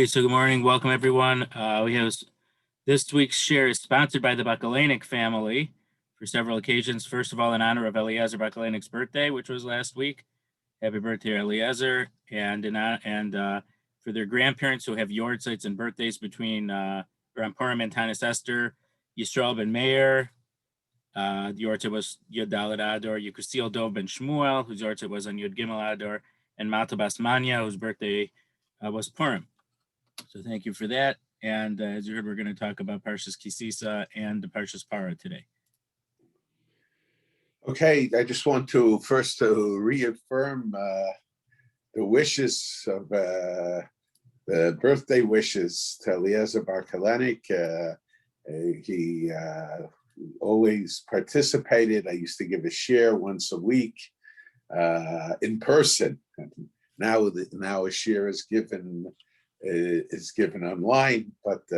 Okay, so good morning. Welcome, everyone. We have this week's share is sponsored by the Bakalenik family for several occasions. First of all, in honor of Eliezer Bakalenik's birthday, which was last week. Happy birthday, Eliezer. And for their grandparents who have yortzites and birthdays between Grand Purim and Tanis Esther, Yisrael ben Meir, the yortzeit was Yud Daled Ador, Yekusiel Dov ben Shmuel, whose yortzeit was on Yud Gimel Ador, and Malta Bas Manya, whose birthday was Purim. So thank you for that. And as you heard, we're going to talk about Parshas Tisa and the Parshas Parah today. Okay, I just want to first reaffirm the wishes of the birthday wishes to Eliezer Bakalenik. He always participated. I used to give a share once a week in person. Now a share is given online, but he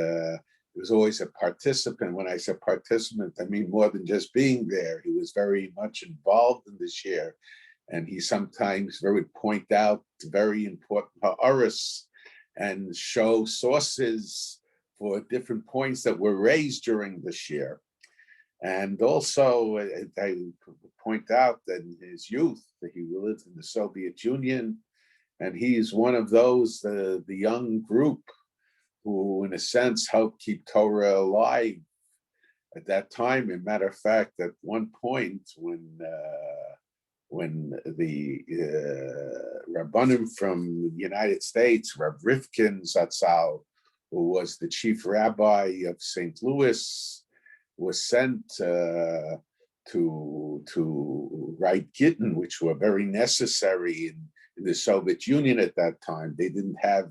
was always a participant. When I say participant, I mean more than just being there. He was very much involved in the share, and he sometimes would point out very important ha'aros and show sources for different points that were raised during the share. And also, I point out that in his youth, that he lived in the Soviet Union, and he's one of those, the young group who, in a sense, helped keep Torah alive at that time. As a matter of fact, at one point, when the Rabbanim from the United States, Rav Rifkin Zatzal, who was the chief rabbi of St. Louis, was sent to write Gittin, which were very necessary in the Soviet Union at that time. They didn't have,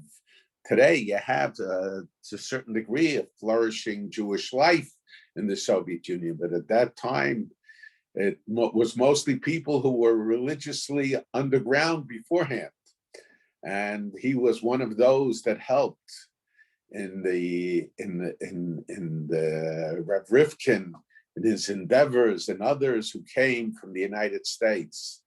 today you have to a certain degree of flourishing Jewish life in the Soviet Union, but at that time it was mostly people who were religiously underground beforehand. And he was one of those that helped in the Rav Rifkin, in his endeavors, and others who came from the United States.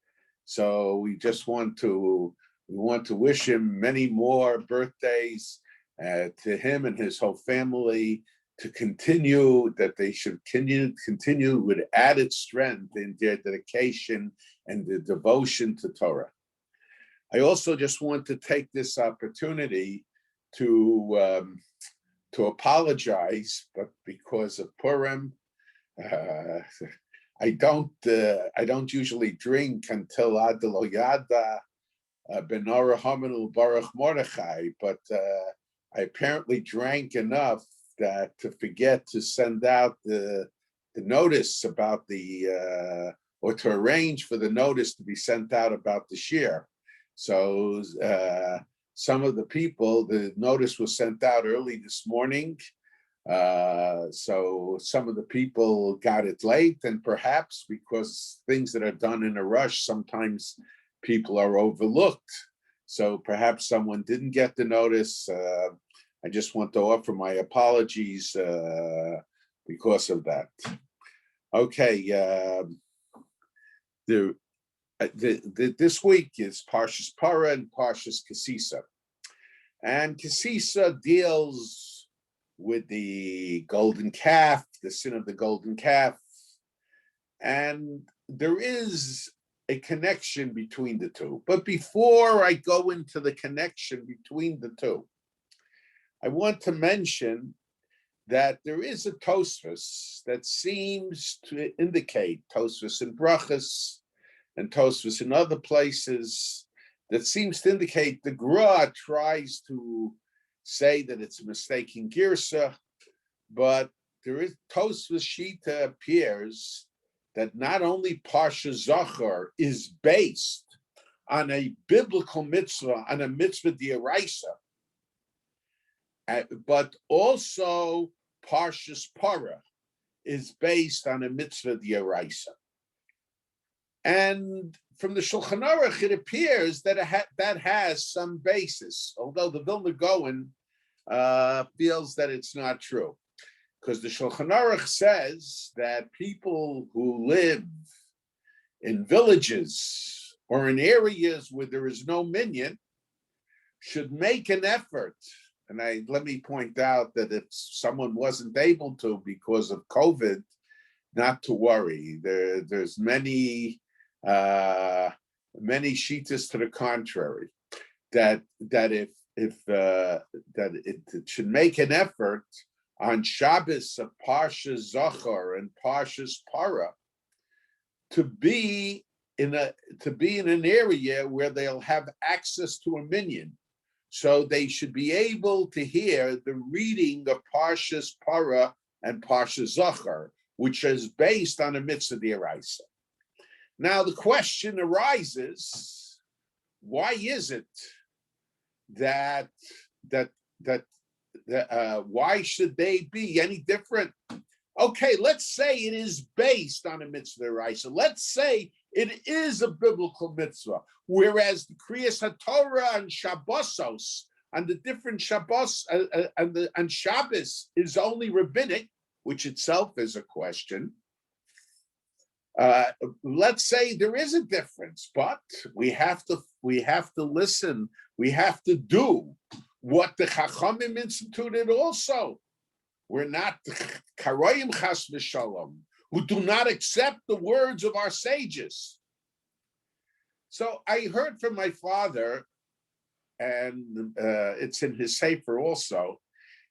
So we just want to wish him many more birthdays, to him and his whole family, to continue, that they should continue with added strength in their dedication and the devotion to Torah. I also just want to take this opportunity to apologize, but because of Purim, I don't usually drink until Ad Lo Yada Benora Hamanul Baruch Mordechai, but I apparently drank enough that to forget to send out the notice about or to arrange for the notice to be sent out about the shir. So some of the people, the notice was sent out early this morning. So some of the people got it late, and perhaps because things that are done in a rush, sometimes people are overlooked. So perhaps someone didn't get the notice. I just want to offer my apologies because of that. Okay, this week is Parshas Parah and Parshas Tisa. And Tisa deals with the golden calf, the sin of the golden calf. And there is a connection between the two. But before I go into the connection between the two, I want to mention that there is a Tosfos that seems to indicate, Tosfos in Brachas and Tosfos in other places, that seems to indicate the Gra tries to say that it's a mistaken girsa, but there is Tosfos Shita appears that not only Parsha Zachar is based on a biblical mitzvah, on a mitzvah d'oraisa, but also Parshas Parah is based on a mitzvah d'oraisa. And from the Shulchan Aruch, it appears that that has some basis, although the Vilna Gaon feels that it's not true. Because the Shulchan Aruch says that people who live in villages or in areas where there is no minyan should make an effort And let me point out that if someone wasn't able to because of COVID, not to worry. There's many shitas to the contrary, that it should make an effort on Shabbos of Parshas Zachor and Parshas Parah to be in an area where they'll have access to a minyan. So they should be able to hear the reading of Parshas Parah and Parshas Zachor, which is based on a mitzvah d'oraisa. Now the question arises: why is it that why should they be any different? Okay, let's say it is based on a mitzvah d'oraisa. Let's say it is a biblical mitzvah, whereas the Kriyas HaTorah and Shabbosos and the different Shabbos and Shabbos is only rabbinic, which itself is a question. Let's say there is a difference, but we have to listen. We have to do what the Chachamim instituted also. We're not karoyim chas v'shalom, who do not accept the words of our sages. So I heard from my father, and it's in his sefer also.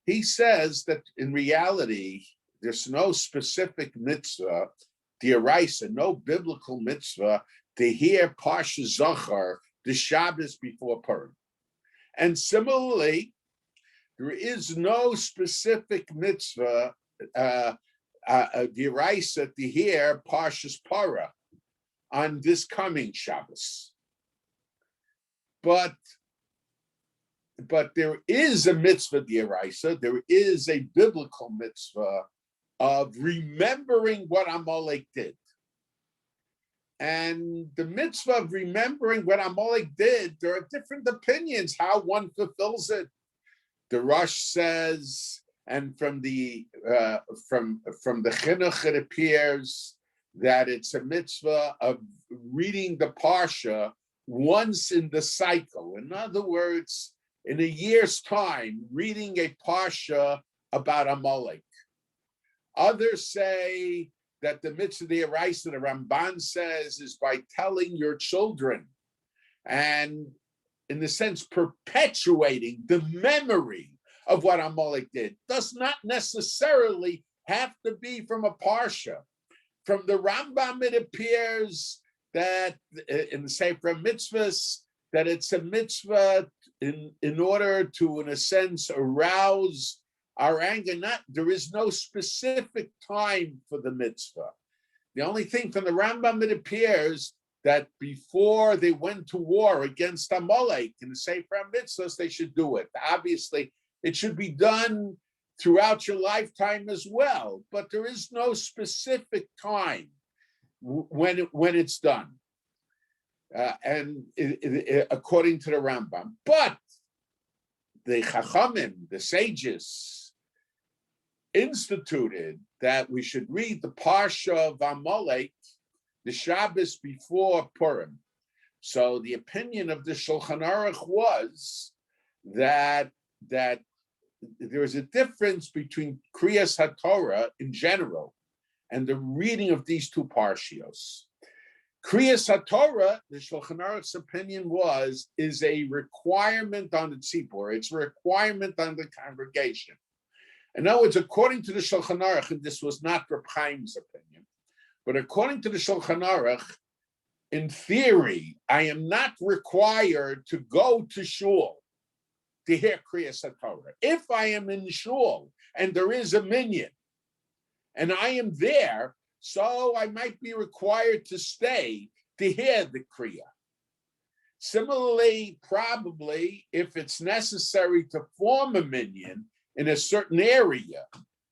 He says that in reality, there's no specific mitzvah, d'oraisa, no biblical mitzvah to hear Parshas Zachor the Shabbos before Purim. And similarly, there is no specific mitzvah d'oraisa to hear Parshas Parah on this coming Shabbos. But there is a mitzvah d'oraisa, there is a biblical mitzvah of remembering what Amalek did. And the mitzvah of remembering what Amalek did, there are different opinions how one fulfills it. The Rosh says, and from the chinuch it appears that it's a mitzvah of reading the Parsha once in the cycle. In other words, in a year's time, reading a Parsha about Amalek. Others say that the mitzvah d'oraisa, the Ramban says, is by telling your children and, in the sense, perpetuating the memory of what Amalek did. Does not necessarily have to be from a Parsha. From the Rambam, it appears that in the Sefer Mitzvahs, that it's a mitzvah in order to, in a sense, arouse our anger. There is no specific time for the mitzvah. The only thing from the Rambam, it appears that before they went to war against Amalek in the Sefer Mitzvahs, they should do it. Obviously, it should be done throughout your lifetime as well, but there is no specific time when it's done. And according to the Rambam. But the Chachamim, the sages, instituted that we should read the Parsha of Amalek the Shabbos before Purim. So the opinion of the Shulchan Aruch was that there is a difference between Kriyas HaTorah in general and the reading of these two parshios. Kriyas HaTorah, the Shulchan Aruch's opinion is a requirement on the tzibur. It's a requirement on the congregation. In other words, according to the Shulchan Aruch, and this was not Reb Chaim's opinion, but according to the Shulchan Aruch, in theory, I am not required to go to shul to hear Kriyas HaTorah. If I am in shul and there is a minyan, and I am there, so I might be required to stay to hear the Kriya. Similarly, probably, if it's necessary to form a minyan in a certain area,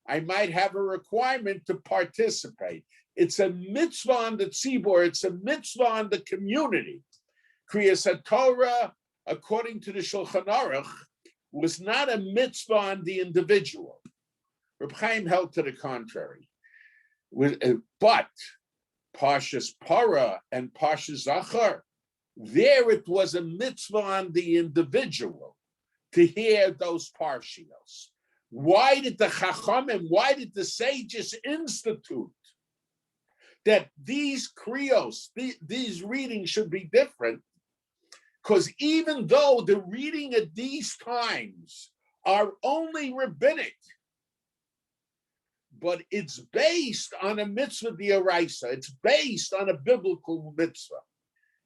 I might have a requirement to participate. It's a mitzvah on the tzibur, it's a mitzvah on the community. Kriyas HaTorah, according to the Shulchan Aruch, was not a mitzvah on the individual. Reb Chaim held to the contrary. But Parshas Parah and Parshas Zachor, there it was a mitzvah on the individual to hear those parshios? Why did the Chachamim, why did the sages institute that these kriyos, these readings should be different? Because even though the reading at these times are only rabbinic, but it's based on a mitzvah d'oraisa, it's based on a biblical mitzvah.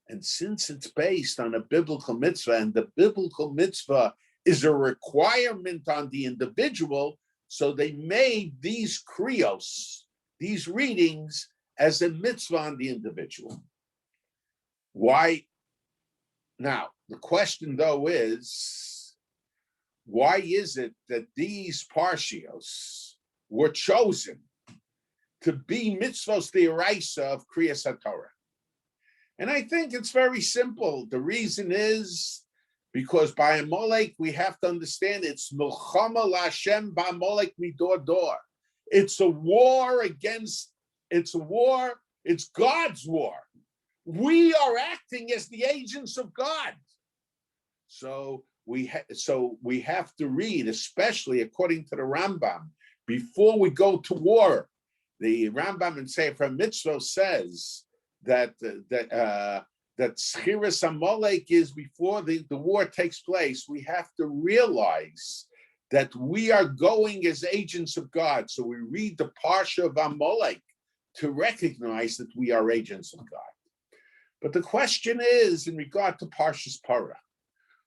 And since it's based on a biblical mitzvah, and the biblical mitzvah is a requirement on the individual, so they made these kriyos, these readings, as a mitzvah on the individual. Why? Now, the question though is, why is it that these parshios were chosen to be mitzvos d'oraisa of Kriyas HaTorah? And I think it's very simple. The reason is because by Amalek, we have to understand it's milchama l'Hashem ba'Amalek midor dor. It's a war against, it's God's war. We are acting as the agents of God. So we have to read, especially according to the Rambam, before we go to war. The Rambam in Sefer Mitzvah says that Schiras Amalek is before the war takes place. We have to realize that we are going as agents of God. So we read the Parsha of Amalek to recognize that we are agents of God. But the question is, in regard to Parshas Parah,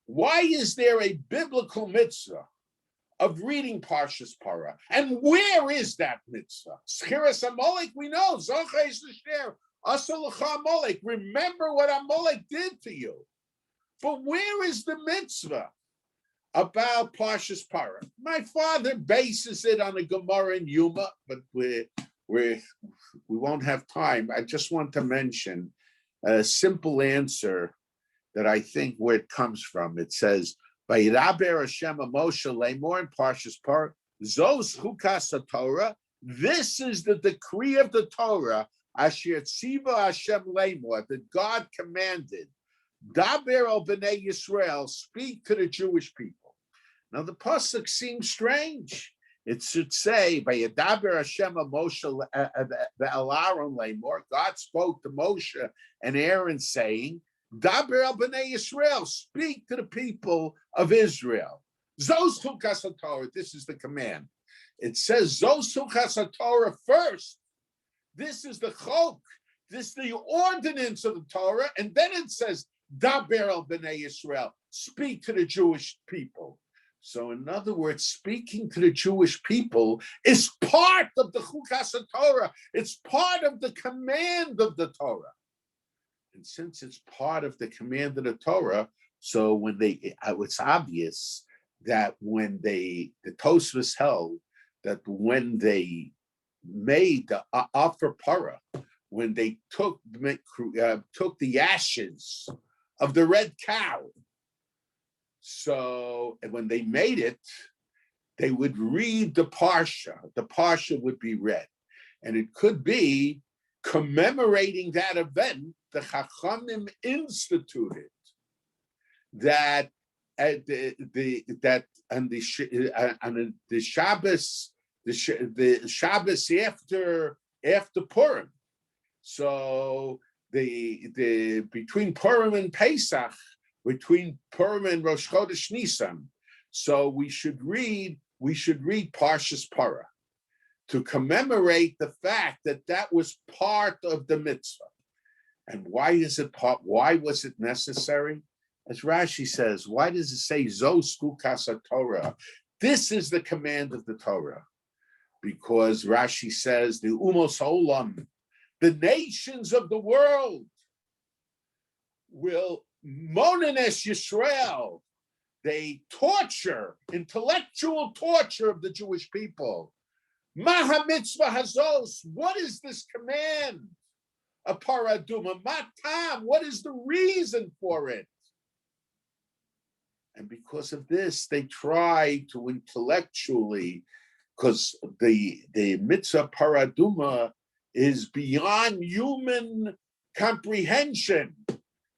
why is there a biblical mitzvah of reading Parshas Parah? And where is that mitzvah? Schiras Amalek, we know, Zocha is the share. Amalek, remember what Amalek did to you. But where is the mitzvah about Parshas Parah? My father bases it on a Gemara in Yuma, but we won't have time. I just want to mention a simple answer that I think where it comes from. It says, "Vayiraber Hashem Moshe Lemor in Parshas Parah, Zos Chukas HaTorah." This is the decree of the Torah. Asher Tziva Hashem Lemor, that God commanded. Daber al bnei Yisrael, speak to the Jewish people. Now the pasuk seems strange. It should say, "Vayedaber Hashem Moshe ve'Aaron Lemor." God spoke to Moshe and Aaron, saying, "Daber al bnei Yisrael, speak to the people of Israel." Zos chukas haTorah. This is the command. It says Zos chukas haTorah first. This is the chok. This is the ordinance of the Torah, and then it says Daber al bnei Yisrael, speak to the Jewish people. So, in other words, speaking to the Jewish people is part of the Chukas HaTorah. It's part of the command of the Torah. And since it's part of the command of the Torah, so when it's obvious that when the Tosfos held that when they made the offer Parah, when they took the ashes of the red cow, so when they made it, they would read the Parsha. The Parsha would be read. And it could be commemorating that event. The Chachamim instituted that on the Shabbos, the Shabbos after Purim. So the between Purim and Pesach, between Purim and Rosh Chodesh Nisan. So we should read Parshas Parah to commemorate the fact that that was part of the mitzvah. And why was it necessary? As Rashi says, why does it say Zos Chukas HaTorah? This is the command of the Torah. Because Rashi says the Umos Olam, the nations of the world, will Monenes Yisrael. They torture, intellectual torture of the Jewish people. Maha mitzvah hazos. What is this command? A paraduma. Matam. What is the reason for it? And because of this, they try to intellectually, because the mitzvah paraduma is beyond human comprehension.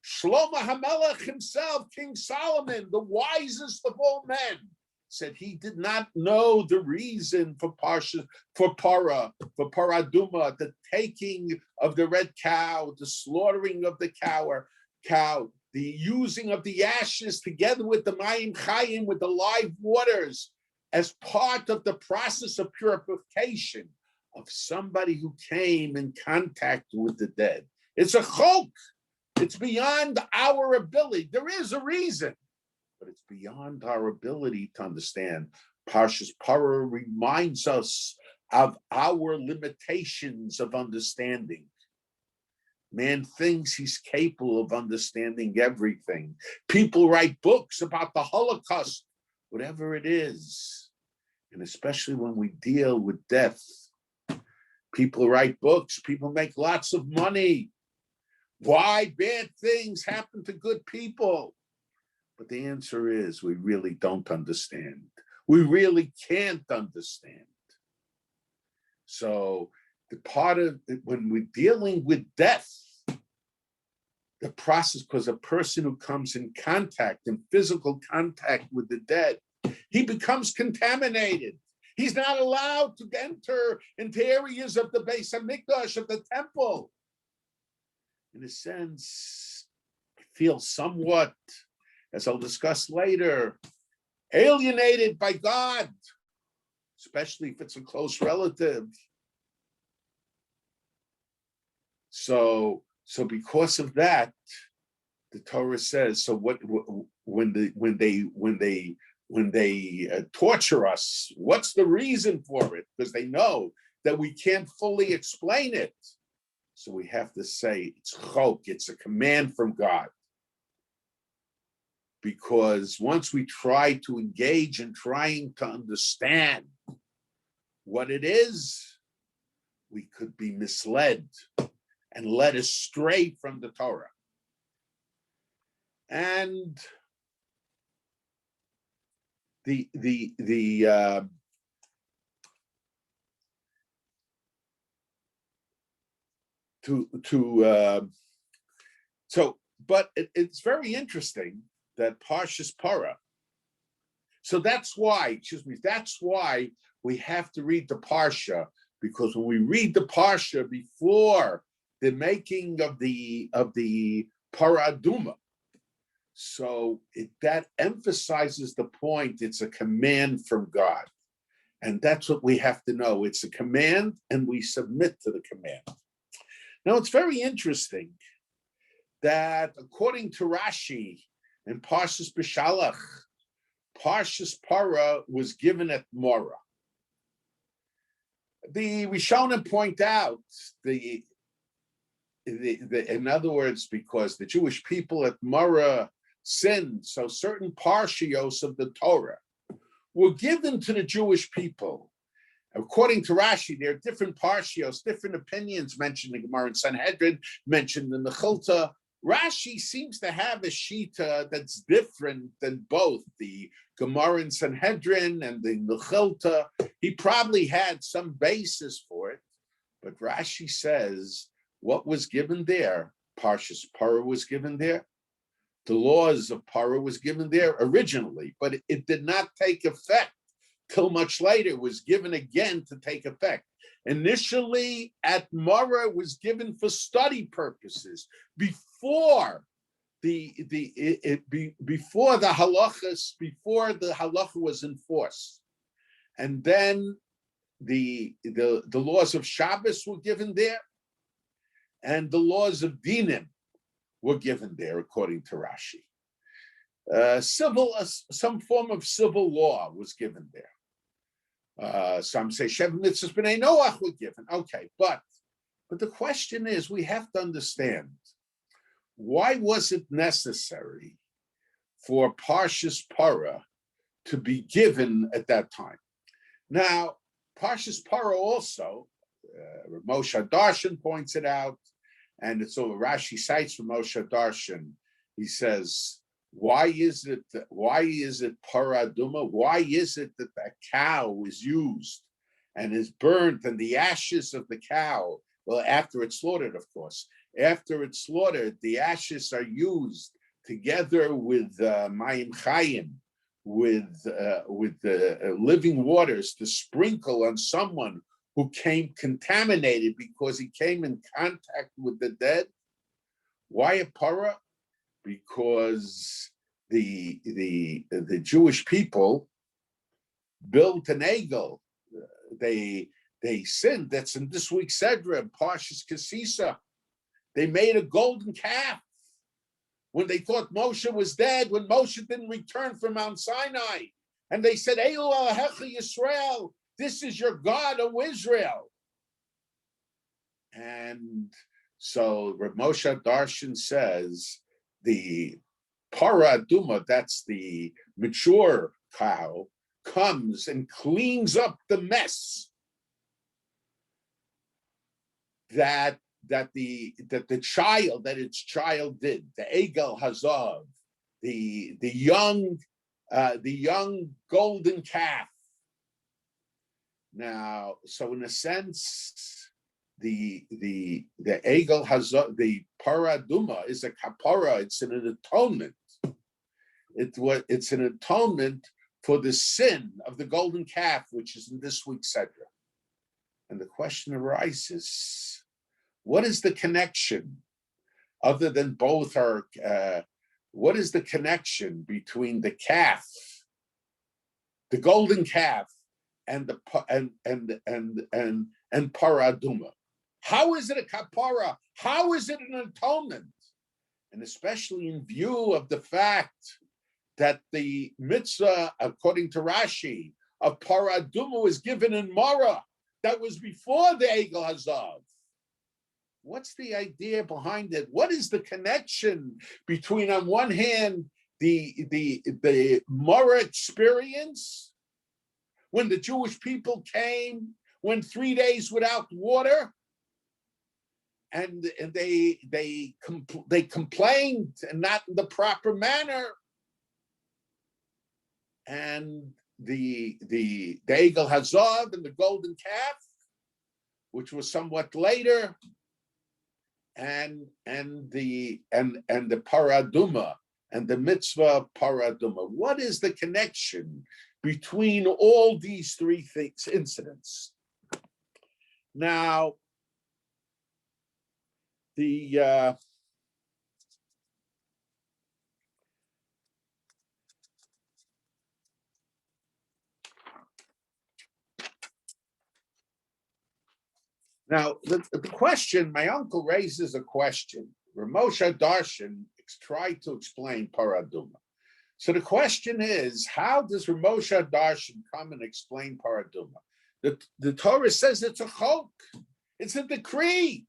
Shlomo HaMelech himself, King Solomon, the wisest of all men, said he did not know the reason for Parshas, for Parah, for Paraduma, the taking of the red cow, the slaughtering of the cow, the using of the ashes together with the Mayim Chayim, with the live waters, as part of the process of purification of somebody who came in contact with the dead. It's a chok. It's beyond our ability. There is a reason, but it's beyond our ability to understand. Parshas Parah reminds us of our limitations of understanding. Man thinks he's capable of understanding everything. People write books about the Holocaust, whatever it is. And especially when we deal with death, people write books, people make lots of money. Why bad things happen to good people? But the answer is we really don't understand. We really can't understand. So the part of when we're dealing with death, the process, because a person who comes in contact, in physical contact with the dead, he becomes contaminated. He's not allowed to enter into areas of the Beis HaMikdash, of the temple. In a sense, I feel somewhat, as I'll discuss later, alienated by God, especially if it's a close relative. So because of that, the Torah says, so what when they torture us, what's the reason for it? Because they know that we can't fully explain it. So we have to say it's chok, it's a command from God. Because once we try to engage in trying to understand what it is, we could be misled and led astray from the Torah. And it's very interesting that Parshas Parah. So that's why we have to read the Parsha, because when we read the Parsha before the making of the Paraduma, so that emphasizes the point. It's a command from God, and that's what we have to know. It's a command, and we submit to the command. Now, it's very interesting that according to Rashi in Parshas B'Shalach, Parshas Parah was given at Morah. The Rishonim point out in other words, because the Jewish people at Morah sinned, so certain parshios of the Torah were given to the Jewish people. According to Rashi, there are different parshios, different opinions mentioned in Gemara and Sanhedrin, mentioned in the Chilta. Rashi seems to have a shita that's different than both the Gemara and Sanhedrin and the Chilta. He probably had some basis for it, but Rashi says what was given there, Parshas Parah was given there. The laws of Parah was given there originally, but it did not take effect till much later. It was given again to take effect. Initially, at Morah, it was given for study purposes before the halachas, before the halacha was enforced, and then the laws of Shabbos were given there, and the laws of dinim were given there, according to Rashi. Some form of civil law was given there. Some say Shev Mitzvahs B'nai Noach were given. Okay, but the question is, we have to understand, why was it necessary for Parshas Parah to be given at that time? Now, Parshas Parah also, Moshe Darshan points it out, and it's all Rashi cites from Moshe Darshan. He says, why is it paraduma? Why is it that the cow is used and is burnt, and the ashes of the cow, well, after it's slaughtered, of course, after it's slaughtered, the ashes are used together with Mayim Chayim, with the living waters to sprinkle on someone who came contaminated because he came in contact with the dead. Why a Parah? Because the Jewish people built an egel. They sinned. That's in this week's Sedra, Parshas Tisa. They made a golden calf when they thought Moshe was dead, when Moshe didn't return from Mount Sinai. And they said, Elu Elohecha Yisrael, this is your God, O Israel. And so Rav Moshe Darshan says, the Paraduma, that's the mature cow, comes and cleans up the mess that its child did. The Egel Hazav, the young golden calf. Now, so in a sense, the Egel Hazav, the Paraduma is a kapara. It's an atonement. It's an atonement for the sin of the golden calf, which is in this week's Sedra. And the question arises, what is the connection, other than both are, what is the connection between the calf, the golden calf, and the paraduma? How is it a kapara? How is it an atonement? And especially in view of the fact that the mitzvah, according to Rashi, of paraduma was given in Mara, that was before the Egel Hazav. What's the idea behind it? What is the connection between, on one hand, the Mara experience, when the Jewish people came, went 3 days without water, and they complained, and not in the proper manner, and the Egel Hazav and the golden calf, which was somewhat later, and the paraduma and the mitzvah paraduma. What is the connection between all these three things, incidents? Now, the question, my uncle raises a question. Rav Moshe Darshan tried to explain paraduma. So the question is, how does Rav Moshe Darshan come and explain paraduma? The Torah says it's a chok, it's a decree.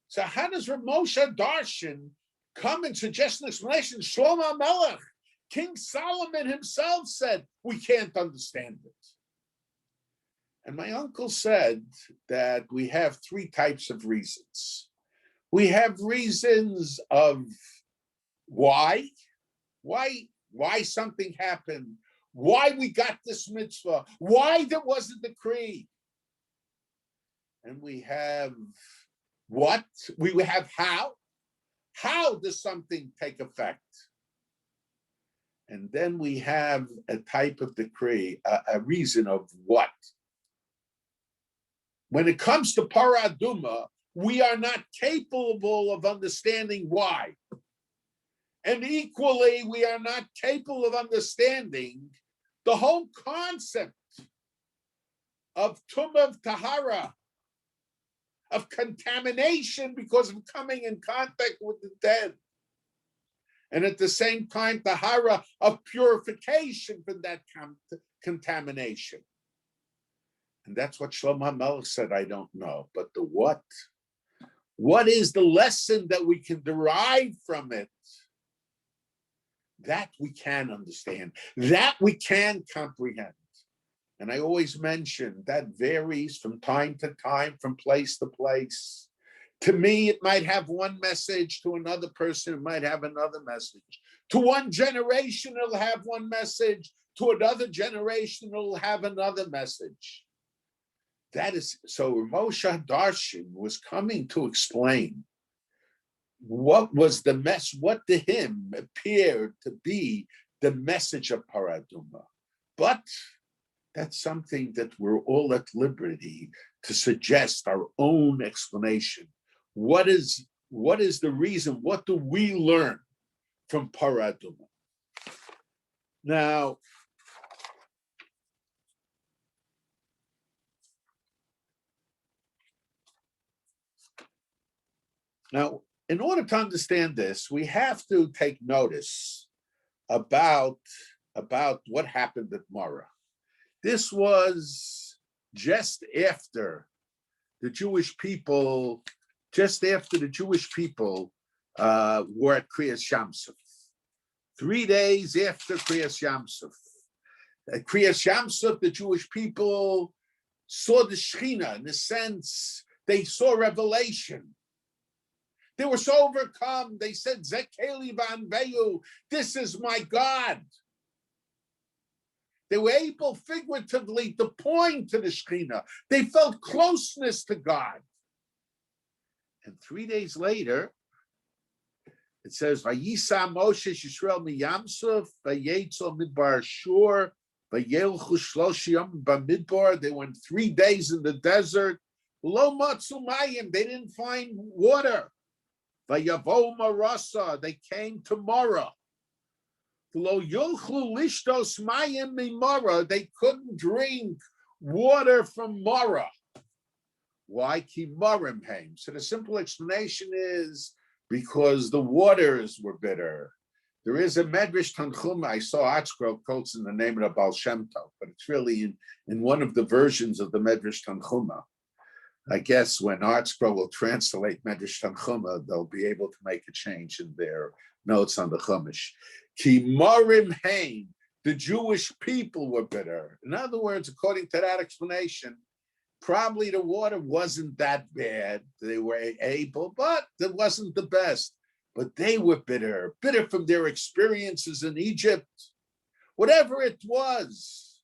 So how does Rav Moshe Darshan come and suggest an explanation? Shlomo Amalek, King Solomon himself said, we can't understand it. And my uncle said that we have three types of reasons. We have reasons of why something happened, why we got this mitzvah, why there was a decree. And we have what? We have how. How does something take effect? And then we have a type of decree, a reason of what. When it comes to paraduma, we are not capable of understanding why. And equally, we are not capable of understanding the whole concept of tumah of tahara, of contamination because of coming in contact with the dead. And at the same time, tahara of purification from that contamination. And that's what Shlomo HaMelech said, I don't know. But the what? What is the lesson that we can derive from it? That we can understand. That we can comprehend. And I always mention that varies from time to time, from place to place. To me, it might have one message. To another person, it might have another message. To one generation, it'll have one message. To another generation, it'll have another message. that is, so Moshe Darshan was coming to explain what was the what to him appeared to be the message of Paratuma. But that's something that we're all at liberty to suggest our own explanation. What is the reason? What do we learn from Paratuma? Now, in order to understand this, we have to take notice about what happened at Marah. This was just after the Jewish people were at Kriyas Yamsuf. 3 days after Kriyas Yamsuf. At Kriyas Yamsuf, the Jewish people saw the Shekhinah. In a sense, they saw revelation. They were so overcome. They said, Zekeli Vanveyu, this is my God. They were able figuratively to point to the Shekhinah. They felt closeness to God. And 3 days later, it says, Vayisa Moshe Yisrael miyamsuf, vayetzel midbar shur, vayelchu shlosh yom b'midbar. They went 3 days in the desert. Lo matzu mayim. They didn't find water. Vayavo marasa. They came to Marah. Lo yochlu lishtos mayim mimara. They couldn't drink water from Marah. Why? Ki marim haim. So the simple explanation is because the waters were bitter. There is a Medrash Tanchuma. I saw Atzgrove quotes in the name of the Baal Shem Tov, but it's really in one of the versions of the Medrash Tanchuma. I guess when Atzgrove will translate Medrash Tanchuma, they'll be able to make a change in their notes on the Chumash. Ki marim haim. The Jewish people were bitter. In other words, according to that explanation, probably the water wasn't that bad. They were able, but it wasn't the best. But they were bitter from their experiences in Egypt, whatever it was.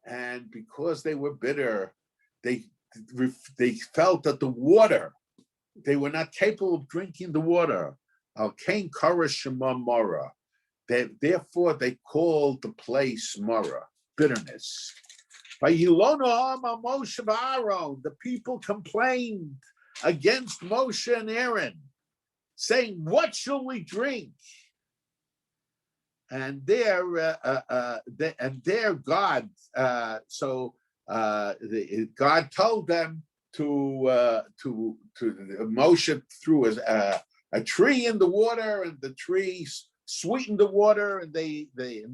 And because they were bitter, they felt that the water, they were not capable of drinking the water. Al Kain Kara Shema Mara. Therefore, they called the place Mara, bitterness. The people complained against Moshe and Aaron, saying, "What shall we drink?" And their God, God told them to Moshe threw a tree in the water, and the tree sweetened the water, and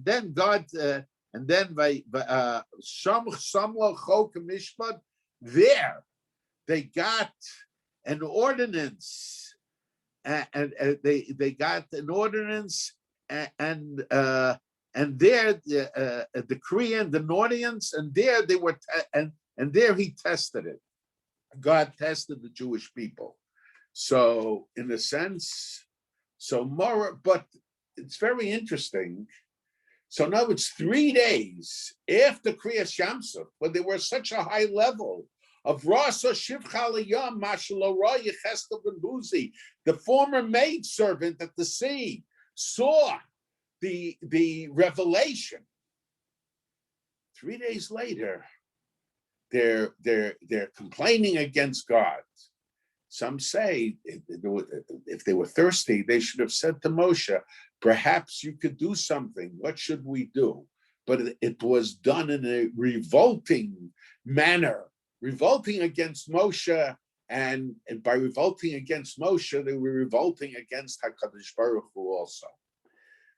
then God. And then there they got an ordinance, and they got an ordinance, and there a decree and an ordinance, and there they were, and there he tested it. God tested the Jewish people. So in a sense, but it's very interesting. So now it's 3 days after Kriyas Yamsuf, when they were such a high level of Rasa Shivchaliyam Mashalorah Yecheskel Ben Buzi, the former maidservant at the sea, saw the revelation. 3 days later, they're complaining against God. Some say if they were thirsty, they should have said to Moshe, perhaps you could do something. What should we do? But it was done in a revolting manner, revolting against Moshe. And by revolting against Moshe, they were revolting against HaKadosh Baruch Hu also.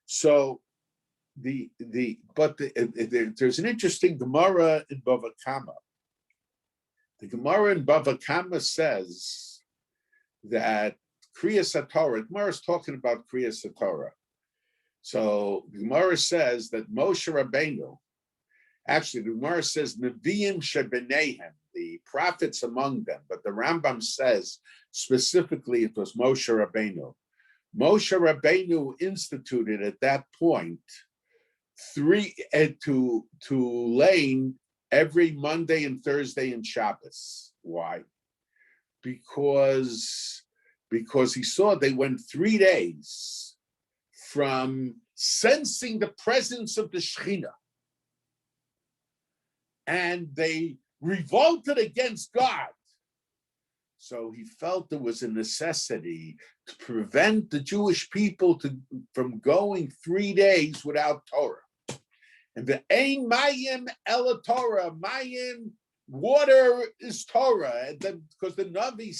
So there's an interesting Gemara in Bava Kama. The Gemara in Bava Kama says that Kriyas HaTorah, Gemara is talking about Kriyas HaTorah. So the Gemara says that Moshe Rabbeinu, actually the Gemara says Nevi'im shebenehem, the prophets among them, but the Rambam says specifically it was Moshe Rabbeinu. Moshe Rabbeinu instituted at that point to laying every Monday and Thursday and Shabbos. Why? Because he saw they went 3 days from sensing the presence of the Shekhinah, and they revolted against God. So he felt there was a necessity to prevent the Jewish people from going 3 days without Torah. And the Ein Mayim Ela Torah, Mayim, water is Torah, because the Navi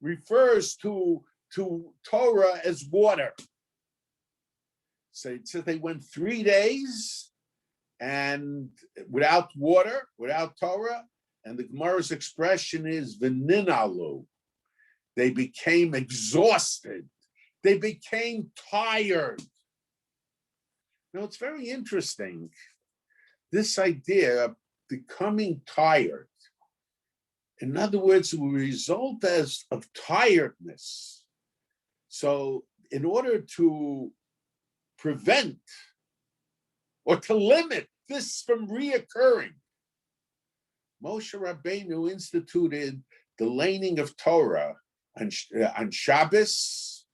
refers to Torah as water. So it says they went 3 days and without water, without Torah, and the Gemara's expression is v'ninalu. They became exhausted. They became tired. Now, it's very interesting, this idea of becoming tired. In other words, it will result of tiredness. So in order to prevent or to limit this from reoccurring, Moshe Rabbeinu instituted the laning of Torah on Shabbos,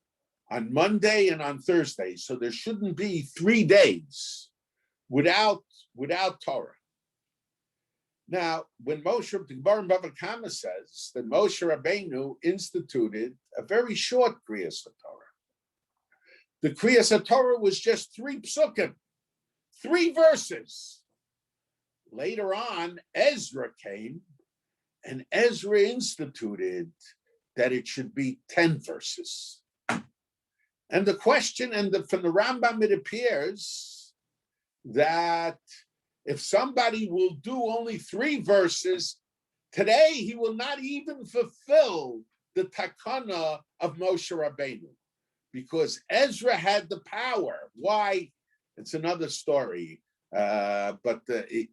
on Monday, and on Thursday. So there shouldn't be 3 days without Torah. Now, when the Gemara in Bava Kama says that Moshe Rabbeinu instituted a very short Kriyas HaTorah. The Kriyas HaTorah was just 3 psukim, 3 verses. Later on, Ezra came, and Ezra instituted that it should be 10 verses. And the question, from the Rambam, it appears that if somebody will do only 3 verses, today he will not even fulfill the takana of Moshe Rabbeinu, because Ezra had the power. Why? It's another story. But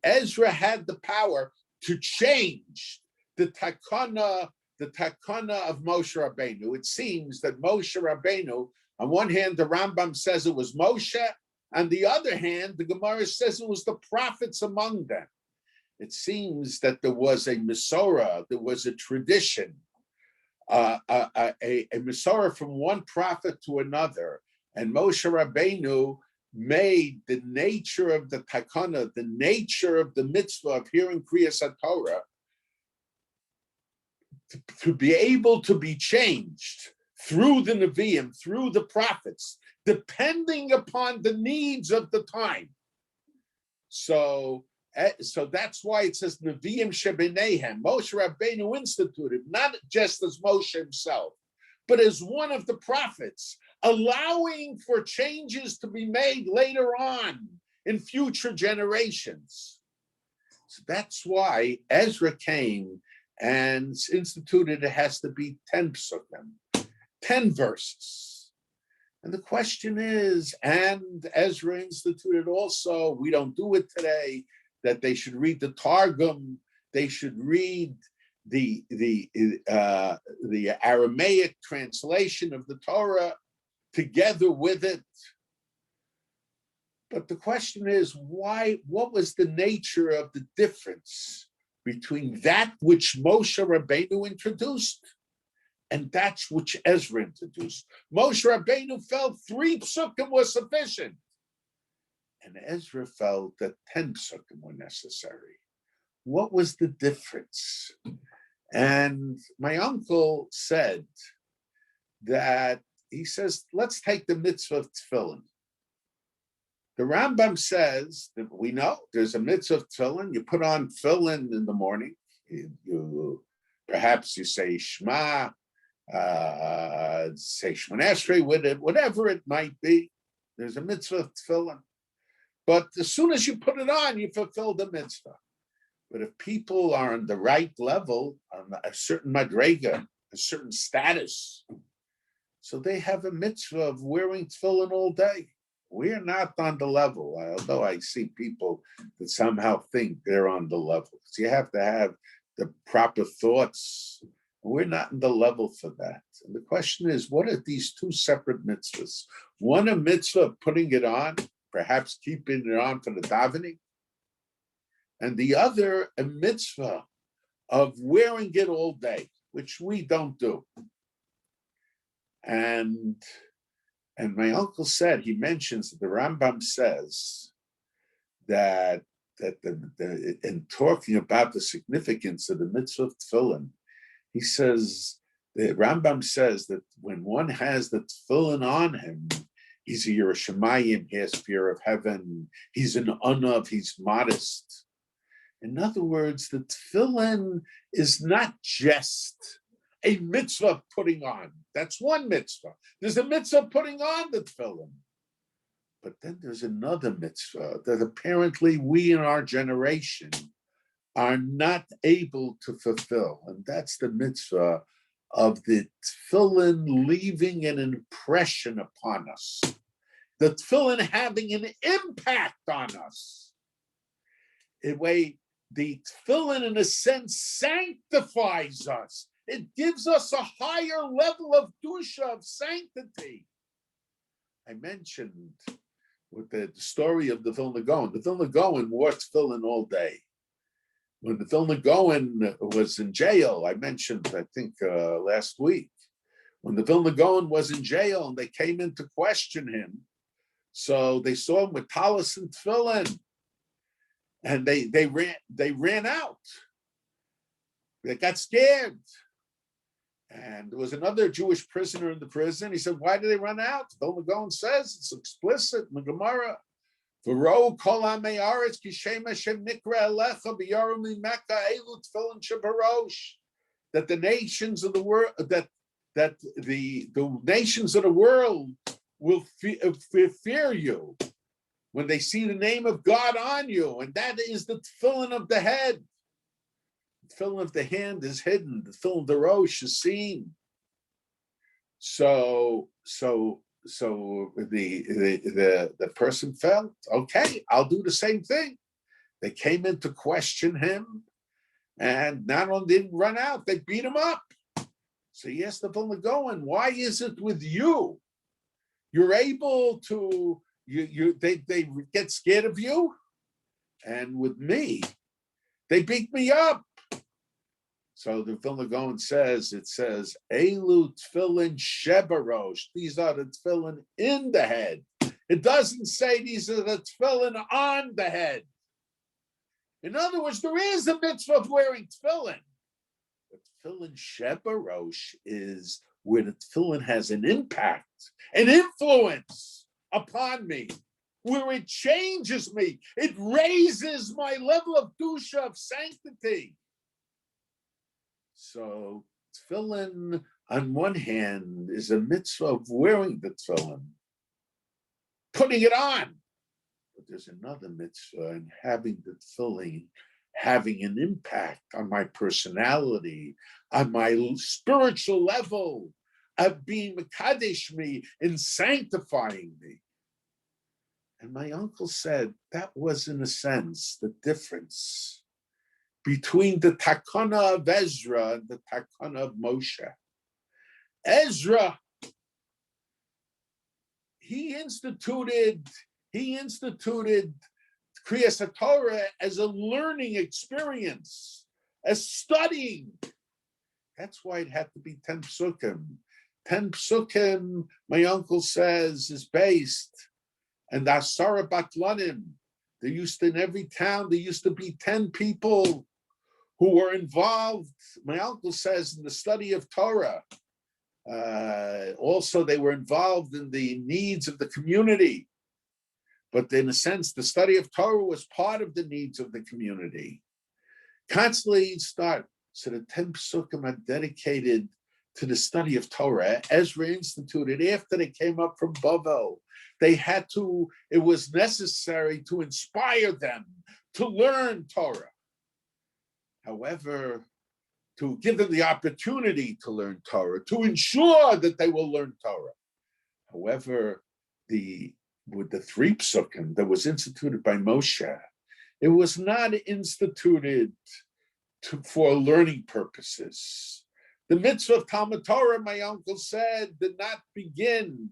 Ezra had the power to change the takana of Moshe Rabbeinu. It seems that Moshe Rabbeinu, on one hand, the Rambam says it was Moshe. On the other hand, the Gemara says it was the prophets among them. It seems that there was a Masorah, there was a tradition, a Masorah from one prophet to another. And Moshe Rabbeinu made the nature of the takana, the nature of the mitzvah of hearing Kriyas HaTorah, to be able to be changed through the Nevi'im, through the prophets, depending upon the needs of the time. So that's why it says Nevi'im Shebenehem. Moshe Rabbeinu instituted, not just as Moshe himself, but as one of the prophets, allowing for changes to be made later on in future generations. So that's why Ezra came and instituted it has to be 10 psukim, 10 verses. And the question is, and Ezra instituted also, we don't do it today, that they should read the Targum, they should read the Aramaic translation of the Torah together with it. But the question is, what was the nature of the difference between that which Moshe Rabbeinu introduced and that which Ezra introduced? Moshe Rabbeinu felt 3 psukim was sufficient, and Ezra felt that 10 psukim were necessary. What was the difference? And my uncle said that, he says, let's take the mitzvah of tefillin. The Rambam says that we know there's a mitzvah of tefillin. You put on tefillin in the morning. Perhaps you say Shema, say Shemon Esrei with it, whatever it might be. There's a mitzvah of tefillin. But as soon as you put it on, you fulfill the mitzvah. But if people are on the right level, on a certain madrega, a certain status, so they have a mitzvah of wearing tefillin all day. We're not on the level, although I see people that somehow think they're on the level. So you have to have the proper thoughts. We're not in the level for that. And the question is, what are these 2 separate mitzvahs? One, a mitzvah of putting it on, perhaps keeping it on for the davening. and the other a mitzvah of wearing it all day, which we don't do. And my uncle said, he mentions that the Rambam says that in talking about the significance of the mitzvah of tefillin, he says, the Rambam says that when one has the tefillin on him, he's a Yerushalayim, he has fear of heaven, he's an unav, he's modest. In other words, the tefillin is not just a mitzvah of putting on. That's one mitzvah. There's a mitzvah of putting on the tefillin. But then there's another mitzvah that apparently we in our generation are not able to fulfill. And that's the mitzvah of the tefillin leaving an impression upon us. The tefillin having an impact on us. In a way, the tefillin, in a sense, sanctifies us. It gives us a higher level of dusha, of sanctity. I mentioned with the story of the Vilna Gaon. The Vilna Gaon wore tefillin all day. When the Vilna Gaon was in jail, I mentioned, I think last week, when the Vilna Gaon was in jail and they came in to question him, so they saw him with talis and tefillin, and they ran out. They got scared. And there was another Jewish prisoner in the prison. He said, why did they run out? The Vilna Gaon says, it's explicit in the Gemara. V'ro kol amei aretz ki shem Hashem nikra elecha b'yarum mimeka elu tefillin shebarosh. That the nations of the world, that the nations of the world will fear you when they see the name of God on you, and that is the tefillin of the head. The tefillin of the hand is hidden. The tefillin of the rosh is seen. So the person felt, okay, I'll do the same thing. They came in to question him, and not only didn't run out, they beat him up. So he asked the Vilna Gaon, why is it with you? You're able to, they get scared of you, and with me, they beat me up. So the Vilna Gaon says, it says, Elu tefillin shebarosh. These are the tefillin in the head. It doesn't say these are the tefillin on the head. In other words, there is a mitzvah of wearing tefillin. But tefillin shebarosh is where the tefillin has an impact, an influence upon me, where it changes me. It raises my level of dusha, of sanctity. So tefillin, on one hand, is a mitzvah of wearing the tefillin, putting it on. But there's another mitzvah in having the tefillin having an impact on my personality, on my spiritual level, of being mekadesh me and sanctifying me. And my uncle said that was, in a sense, the difference between the takana of Ezra and the takana of Moshe. Ezra, he instituted Kriyas HaTorah as a learning experience, as studying. That's why it had to be 10 psukim. 10 psukim, my uncle says, is based, and the Asara Batlanim. There used to, in every town, there used to be 10 people who were involved, my uncle says, in the study of Torah. Also, they were involved in the needs of the community. But in a sense, the study of Torah was part of the needs of the community. Constantly start. So the 10 psukim are dedicated to the study of Torah. Ezra instituted after they came up from Bavel. They had to, it was necessary to inspire them to learn Torah. However, to give them the opportunity to learn Torah, to ensure that they will learn Torah. However, with the 3 psukim that was instituted by Moshe, it was not instituted for learning purposes. The mitzvah of Talmud Torah, my uncle said, did not begin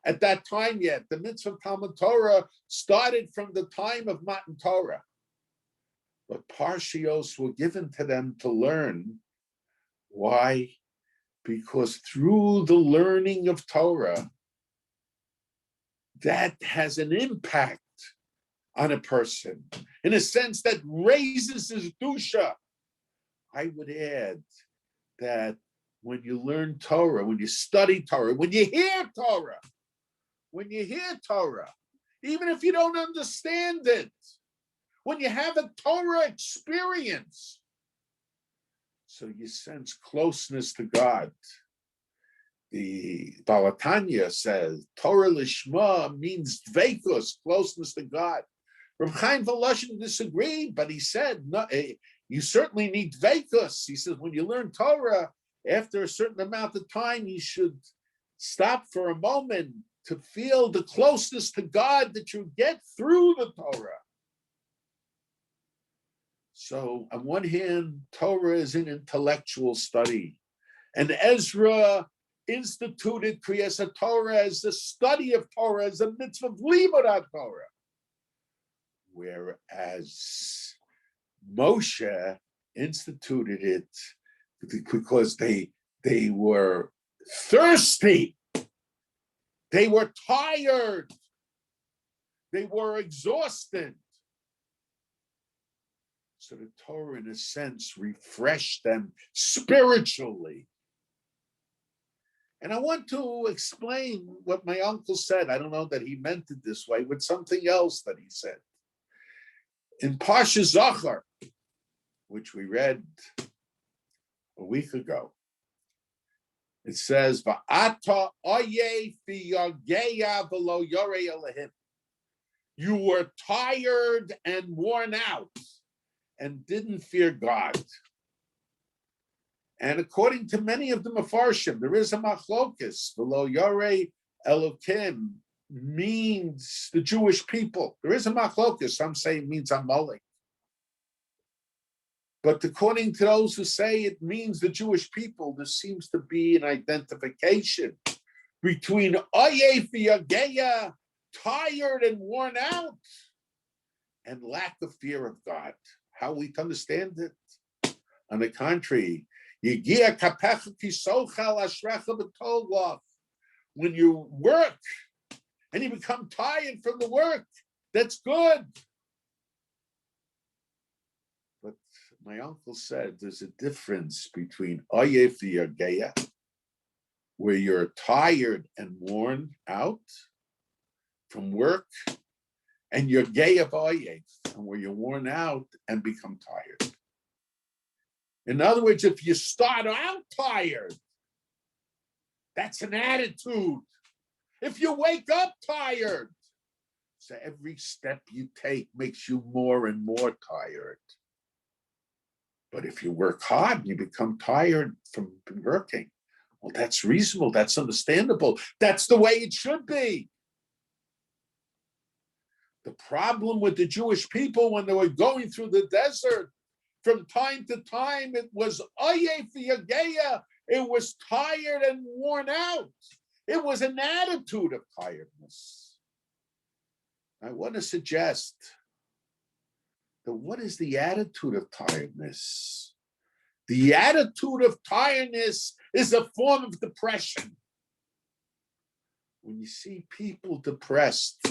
at that time yet. The mitzvah of Talmud Torah started from the time of Matan Torah. But Parshios were given to them to learn. Why? Because through the learning of Torah, that has an impact on a person, in a sense that raises his dusha. I would add that when you learn Torah, when you study Torah, when you hear Torah, even if you don't understand it, when you have a Torah experience, so you sense closeness to God. The Balatanya says Torah Lishma means dveikus, closeness to God. Rabbi Chaim Voloshin disagreed, but he said, no, you certainly need dveikus. He says, when you learn Torah, after a certain amount of time, you should stop for a moment to feel the closeness to God that you get through the Torah. So on one hand, Torah is an intellectual study. And Ezra instituted Kriyas Torah as the study of Torah, as a mitzvah of limud Torah. Whereas Moshe instituted it because they were thirsty, they were tired, they were exhausted. So the Torah, in a sense, refreshed them spiritually. And I want to explain what my uncle said. I don't know that he meant it this way, with something else that he said. In Parshas Zachar, which we read a week ago, it says, "Va'ata oye fi yageya v'lo yorei elahim." You were tired and worn out and didn't fear God. And according to many of the Mefarshim, there is a machlokus. V'lo yorei elokim means the Jewish people. There is a machlokus. Some say it means Amalek. But according to those who say it means the Jewish people, there seems to be an identification between Oye Fiyageya, tired and worn out, and lack of fear of God. How we understand it? On the contrary, Yigia Kapecha Kisochal Ashrecha B'Tolov. When you work and you become tired from the work, that's good. But my uncle said there's a difference between Oyef Yageya, where you're tired and worn out from work, and you're Geya Oyef, and where you're worn out and become tired. In other words, if you start out tired, that's an attitude. If you wake up tired, so every step you take makes you more and more tired. But if you work hard and you become tired from working, well, that's reasonable, that's understandable. That's the way it should be. The problem with the Jewish people when they were going through the desert, from time to time, it was Oyef Yageya. It was tired and worn out. It was an attitude of tiredness. I want to suggest that what is the attitude of tiredness? The attitude of tiredness is a form of depression. When you see people depressed,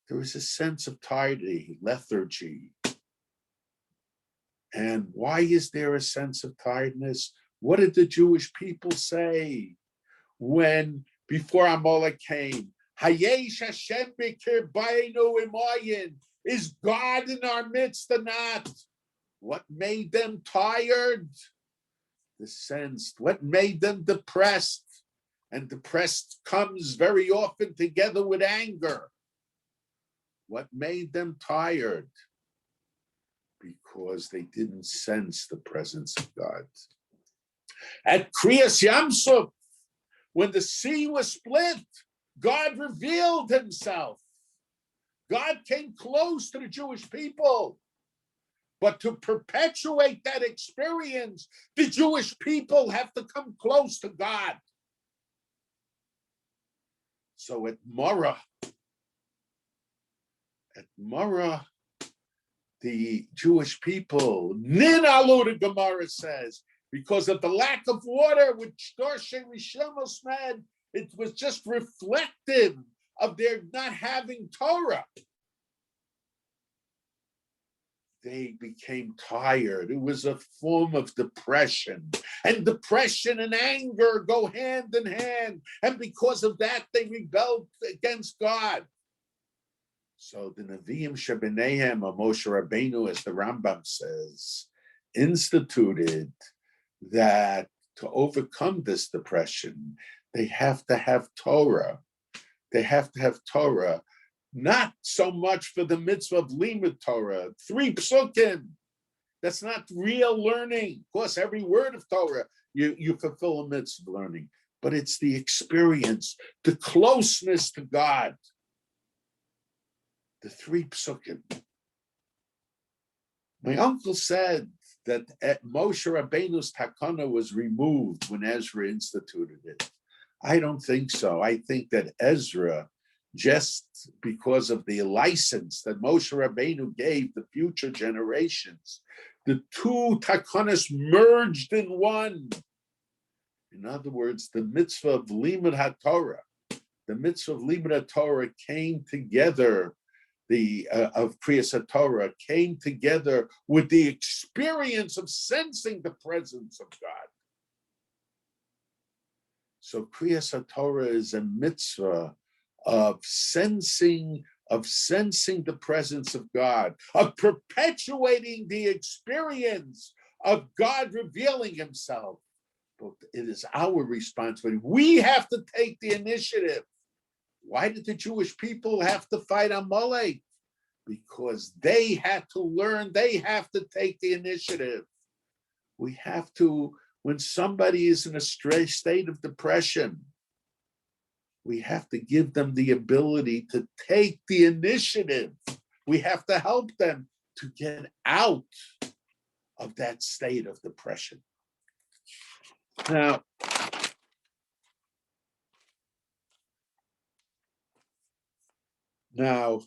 there is a sense of tiredness, lethargy. And why is there a sense of tiredness? What did the Jewish people say when, before Amalek came? Hayesh Hashem b'kirbaynu imayin. Is God in our midst or not? What made them tired? The sense. What made them depressed? And depressed comes very often together with anger. What made them tired? Because they didn't sense the presence of God. At Kriyas Yamsuf, when the sea was split, God revealed himself. God came close to the Jewish people. But to perpetuate that experience, the Jewish people have to come close to God. So at Marah, At Marah, the Jewish people, Ninalu, the Gemara says, because of the lack of water, which Dorshe Rishamos had, it was just reflective of their not having Torah. They became tired. It was a form of depression. And depression and anger go hand in hand. And because of that, they rebelled against God. So the Nevi'im Shebenehem, or Moshe Rabbeinu, as the Rambam says, instituted that to overcome this depression, they have to have Torah. They have to have Torah, not so much for the mitzvah of limud Torah, 3 psukim. That's not real learning. Of course, every word of Torah, you fulfill a mitzvah learning, but it's the experience, the closeness to God. The 3 psukim. My uncle said that Moshe Rabbeinu's takana was removed when Ezra instituted it. I don't think so. I think that Ezra, just because of the license that Moshe Rabbeinu gave the future generations, the 2 takanas merged in one. In other words, the mitzvah of limud HaTorah, the mitzvah of limud HaTorah came together. Of Kriyas HaTorah came together with the experience of sensing the presence of God. So Kriyas HaTorah is a mitzvah of sensing the presence of God, of perpetuating the experience of God revealing himself. But it is our responsibility. We have to take the initiative. Why did the Jewish people have to fight Amalek? Because they had to learn, they have to take the initiative. We have to, when somebody is in a state of depression, we have to give them the ability to take the initiative. We have to help them to get out of that state of depression. Now,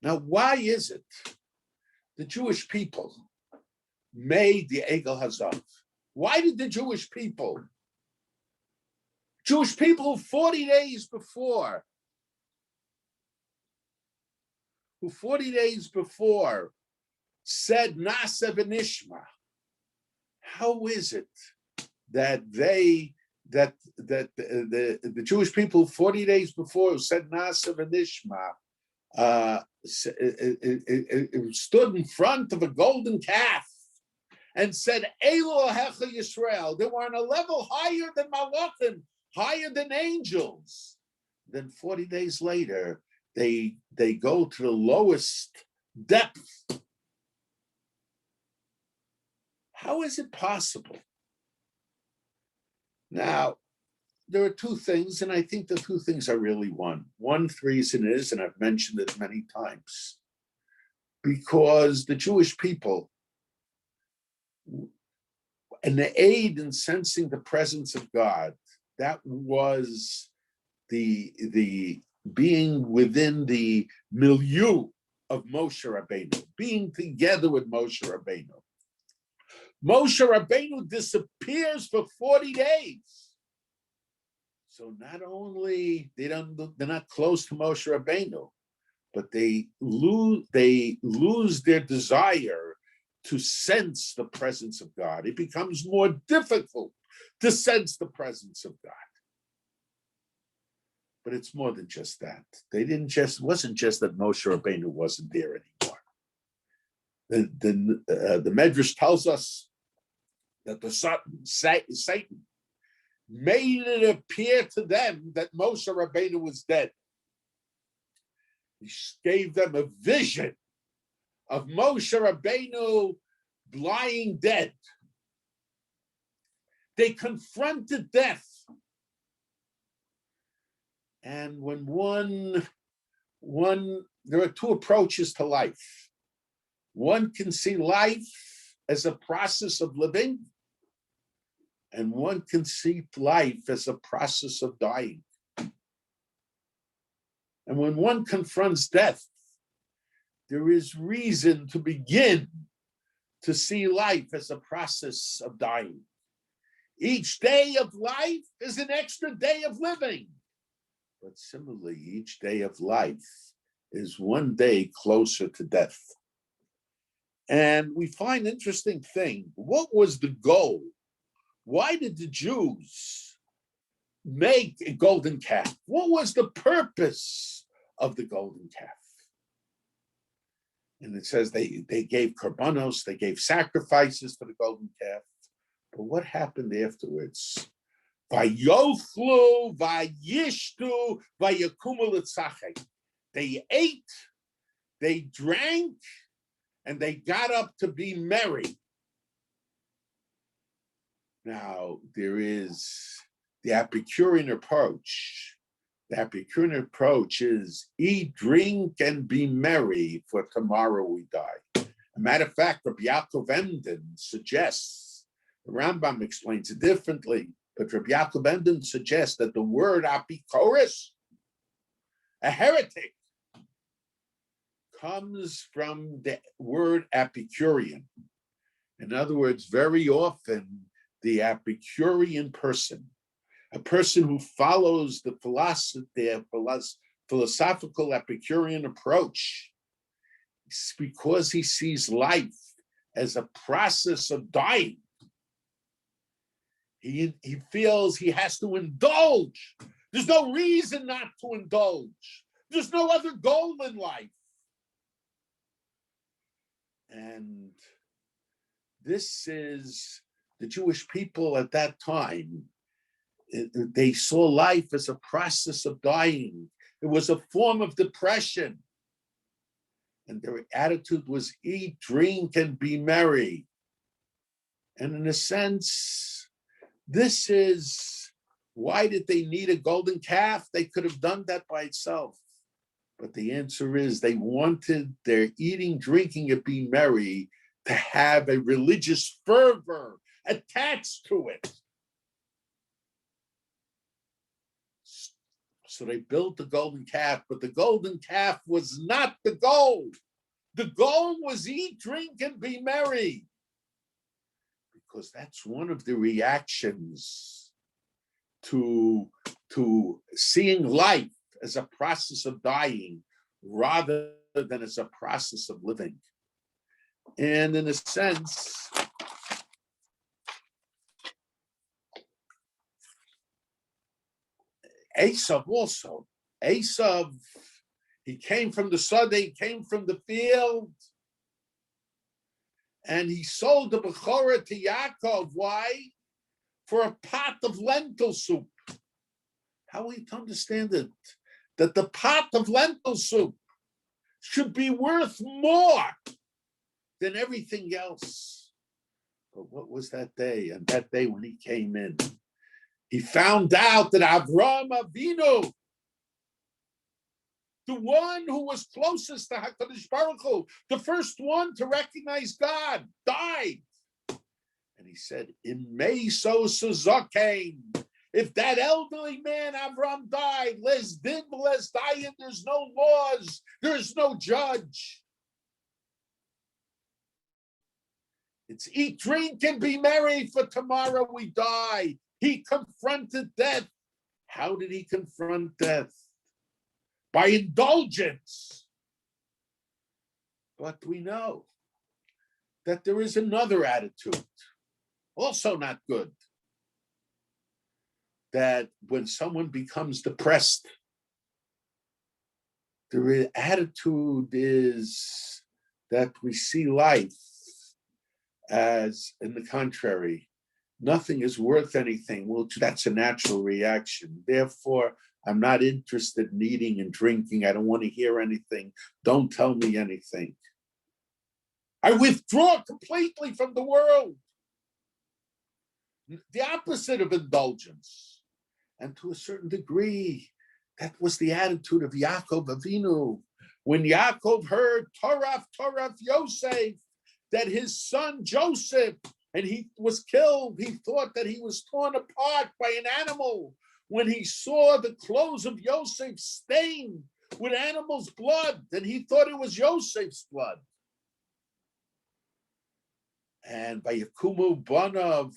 why is it the Jewish people made the Egel Hazav? Why did the Jewish people 40 days before, said Nasa v'nishma? How is it that the Jewish people 40 days before said Nasa v'nishma stood in front of a golden calf and said, Elo Hecha Yisrael? They were on a level higher than Malachim, higher than angels. Then 40 days later, they go to the lowest depth. How is it possible? Now, there are 2 things, and I think the 2 things are really one. One reason is, and I've mentioned it many times, because the Jewish people, and the aid in sensing the presence of God, that was the being within the milieu of Moshe Rabbeinu, being together with Moshe Rabbeinu. Moshe Rabbeinu disappears for 40 days. So not only they're not close to Moshe Rabbeinu, but they lose their desire to sense the presence of God. It becomes more difficult to sense the presence of God. But it's more than just that. It wasn't just that Moshe Rabbeinu wasn't there anymore. The Medrash tells us that the Satan made it appear to them that Moshe Rabbeinu was dead. He gave them a vision of Moshe Rabbeinu lying dead. They confronted death. And when there are 2 approaches to life. One can see life as a process of living, and one can see life as a process of dying. And when one confronts death, there is reason to begin to see life as a process of dying. Each day of life is an extra day of living. But similarly, each day of life is one day closer to death. And we find interesting thing. What was the goal? Why did the Jews make a golden calf? What was the purpose of the golden calf? And it says they gave korbanos, they gave sacrifices for the golden calf. But what happened afterwards? Vayochlu, vayishtu, vayakumu l'tzachek. They ate, they drank, and they got up to be merry. Now, there is the Epicurean approach. The Epicurean approach is eat, drink, and be merry, for tomorrow we die. A matter of fact, Rabbi Yaakov Emden suggests, the Rambam explains it differently, but Rabbi Yaakov Emden suggests that the word apikoros, a heretic, comes from the word Epicurean. In other words, very often, the Epicurean person, a person who follows the philosophical Epicurean approach, because he sees life as a process of dying, he feels he has to indulge. There's no reason not to indulge. There's no other goal in life. And this is the Jewish people at that time. They saw life as a process of dying. It was a form of depression. And their attitude was eat, drink, and be merry. And in a sense, this is, why did they need a golden calf? They could have done that by itself. But the answer is they wanted their eating, drinking, and being merry to have a religious fervor attached to it. So they built the golden calf, but the golden calf was not the goal. The goal was eat, drink, and be merry. Because that's one of the reactions to seeing life as a process of dying rather than as a process of living. And in a sense, Esav also. Esav, he came from the Sade, he came from the field, and he sold the Bechorah to Yaakov. Why? For a pot of lentil soup. How are we to understand it? That the pot of lentil soup should be worth more than everything else. But what was that day? And that day when he came in, he found out that Avraham Avinu, the one who was closest to HaKadosh Baruch Hu, the first one to recognize God, died. And he said, Imeso Suzokain. If that elderly man, Avraham, died, les din, les dayan, there's no laws, there's no judge. It's eat, drink, and be merry, for tomorrow we die. He confronted death. How did he confront death? By indulgence. But we know that there is another attitude, also not good. That when someone becomes depressed, the attitude is that we see life as, in the contrary, nothing is worth anything. Well, that's a natural reaction. Therefore, I'm not interested in eating and drinking. I don't want to hear anything. Don't tell me anything. I withdraw completely from the world. The opposite of indulgence. And to a certain degree, that was the attitude of Yaakov Avinu. When Yaakov heard Torah Yosef, that his son Joseph, and he was killed, he thought that he was torn apart by an animal. When he saw the clothes of Yosef stained with animals' blood, and he thought it was Yosef's blood. And by Yakumu Banav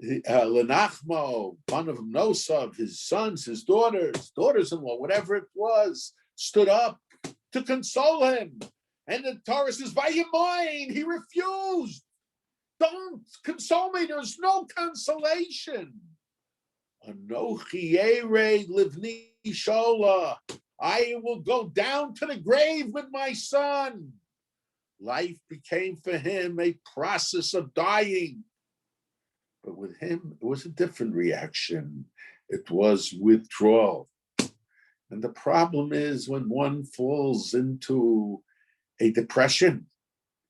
Lenachmo, Banav Nosov, his sons, his daughters-in-law, whatever it was, stood up to console him. And the Torah says, Vayemoin, he refused. Don't console me, there's no consolation. Anochi Ere Livni Shola, I will go down to the grave with my son. Life became for him a process of dying. But with him, it was a different reaction. It was withdrawal. And the problem is when one falls into a depression,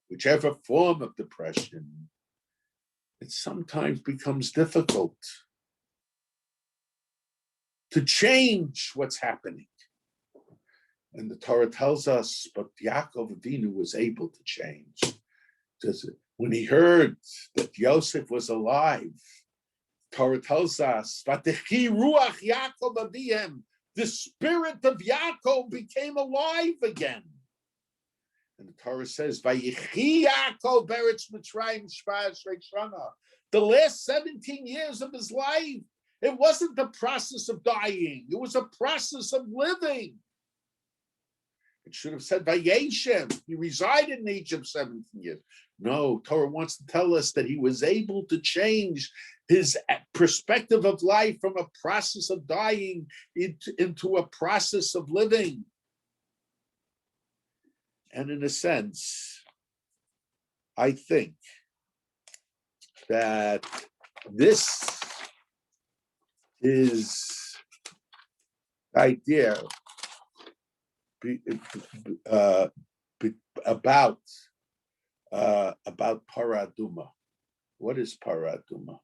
whichever form of depression, it sometimes becomes difficult to change what's happening. And the Torah tells us, but Yaakov Avinu was able to change. When he heard that Yosef was alive, Torah tells us, "Vatechi ruach Yaakov avihem," the spirit of Yaakov became alive again. And the Torah says, "Vayichi Yaakov beretz Mitzrayim shva'as shana." The last 17 years of his life, it wasn't the process of dying; it was a process of living. It should have said Vayeshem. He resided in Egypt 17 years. No, Torah wants to tell us that he was able to change his perspective of life from a process of dying into a process of living. And in a sense, I think that this is the idea about Paraduma. What is Paraduma?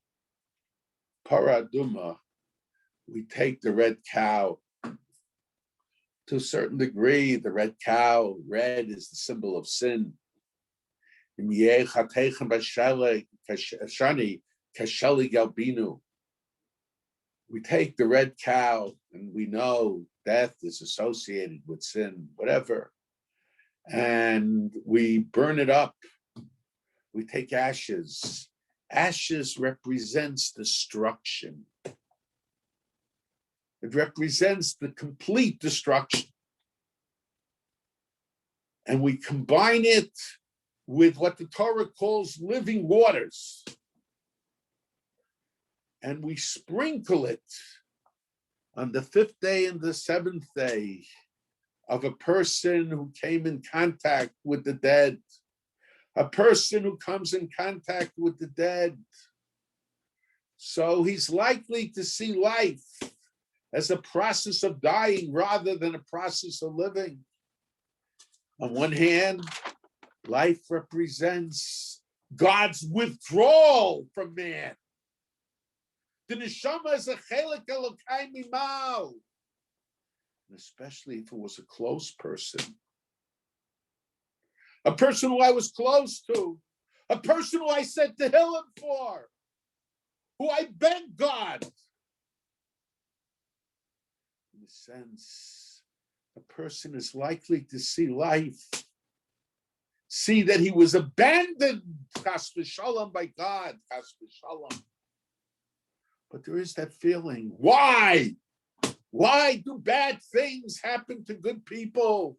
Paraduma, we take the red cow. To a certain degree, the red cow, red is the symbol of sin. We take the red cow and we know death is associated with sin, whatever. And we burn it up. We take ashes. Ashes represents destruction. It represents the complete destruction. And we combine it with what the Torah calls living waters. And we sprinkle it on the 5th day and the 7th day of a person who came in contact with the dead. A person who comes in contact with the dead. So he's likely to see life as a process of dying rather than a process of living. On one hand, life represents God's withdrawal from man. The neshama is a chelik elokai mimal. And especially if it was a close person. A person who I was close to. A person who I said Tehillim for. Who I begged God. In a sense, a person is likely to see life. See that he was abandoned, chas v'shalom, by God, chas v'shalom. But there is that feeling, why? Why do bad things happen to good people?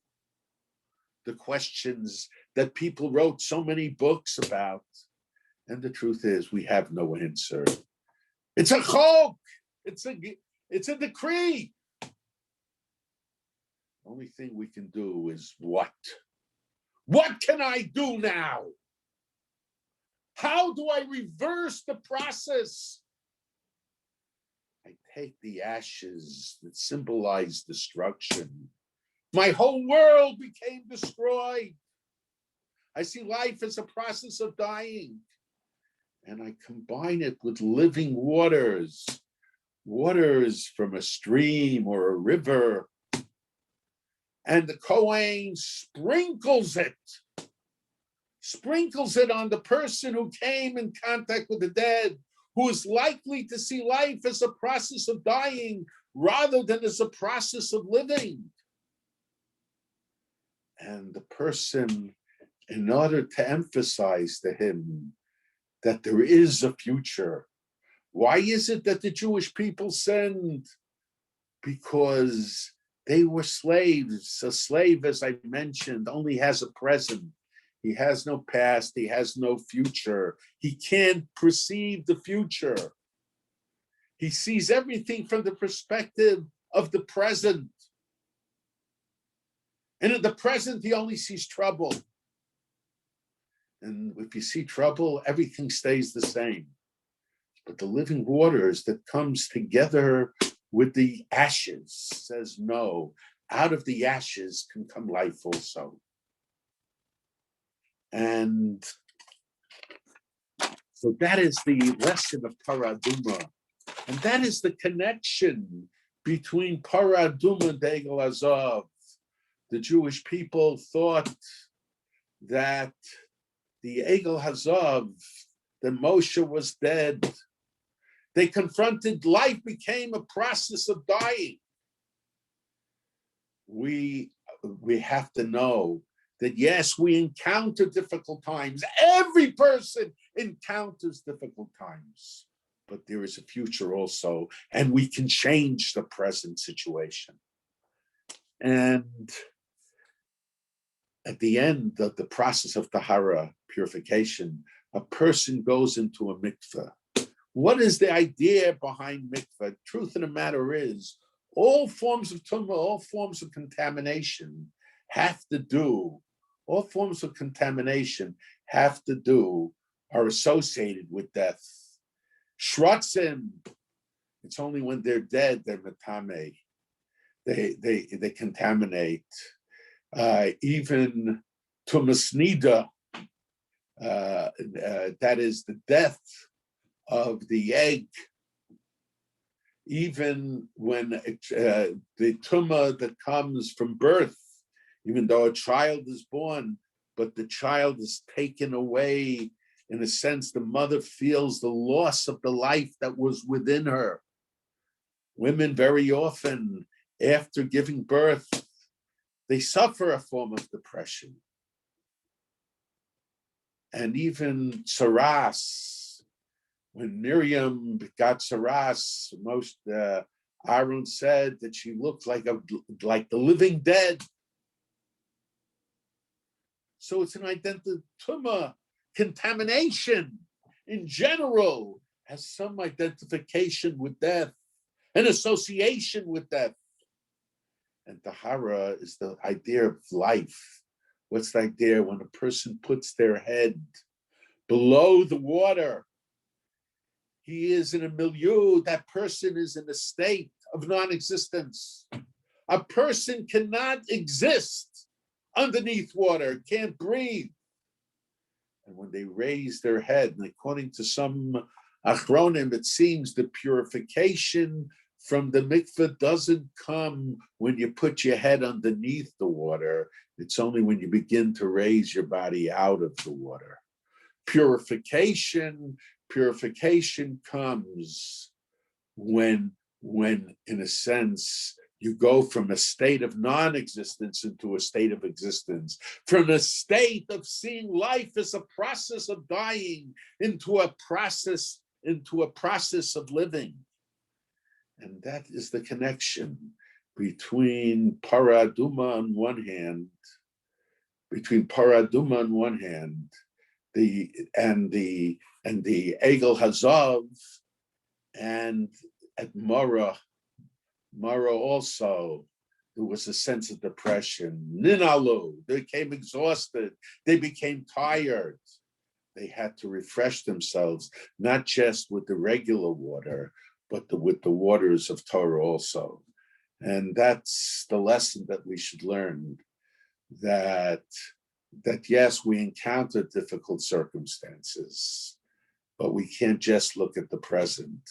The questions that people wrote so many books about. And the truth is, we have no answer. It's a chok. It's a decree. The only thing we can do is what? What can I do now? How do I reverse the process? I take the ashes that symbolize destruction. My whole world became destroyed. I see life as a process of dying. And I combine it with living waters. Waters from a stream or a river. And the Kohen sprinkles it on the person who came in contact with the dead, who is likely to see life as a process of dying rather than as a process of living. And the person, in order to emphasize to him that there is a future, why is it that the Jewish people sinned? Because they were slaves. A slave, as I mentioned, only has a present. He has no past. He has no future. He can't perceive the future. He sees everything from the perspective of the present. And in the present, he only sees trouble. And if you see trouble, everything stays the same. But the living waters that comes together with the ashes says, no, out of the ashes can come life also. And so that is the lesson of Paraduma. And that is the connection between Paraduma and Egel Azov. The Jewish people thought that the Egel Hazov, that Moshe was dead. They confronted life, became a process of dying. We have to know that, yes, we encounter difficult times. Every person encounters difficult times, but there is a future also, and we can change the present situation. And at the end of the process of tahara, purification, a person goes into a mikveh. What is the idea behind mikveh? Truth of the matter is, all forms of tumah, all forms of contamination all forms of contamination are associated with death. Shratzim, it's only when they're dead, they're metame. They contaminate. Even tumas nida, that is the death of the egg, even when the tumah that comes from birth, even though a child is born, but the child is taken away, in a sense, the mother feels the loss of the life that was within her. Women very often, after giving birth, they suffer a form of depression. And even saras, when Miriam got saras, Aaron said that she looked like the living dead. So it's an identity. Tumah, contamination in general, has some identification with death, an association with death. And tahara is the idea of life. What's the idea when a person puts their head below the water? He is in a milieu, that person is in a state of non-existence. A person cannot exist underneath water, can't breathe. And when they raise their head, and according to some achronim, it seems the purification from the mikveh doesn't come when you put your head underneath the water. It's only when you begin to raise your body out of the water. Purification comes when in a sense, you go from a state of non-existence into a state of existence, from a state of seeing life as a process of dying into a process of living. And that is the connection between Paraduma on one hand, the Egel Hazav, and at Mara also, there was a sense of depression. Ninalu, they became exhausted. They became tired. They had to refresh themselves, not just with the regular water, but with the waters of Torah also. And that's the lesson that we should learn, that yes, we encounter difficult circumstances, but we can't just look at the present.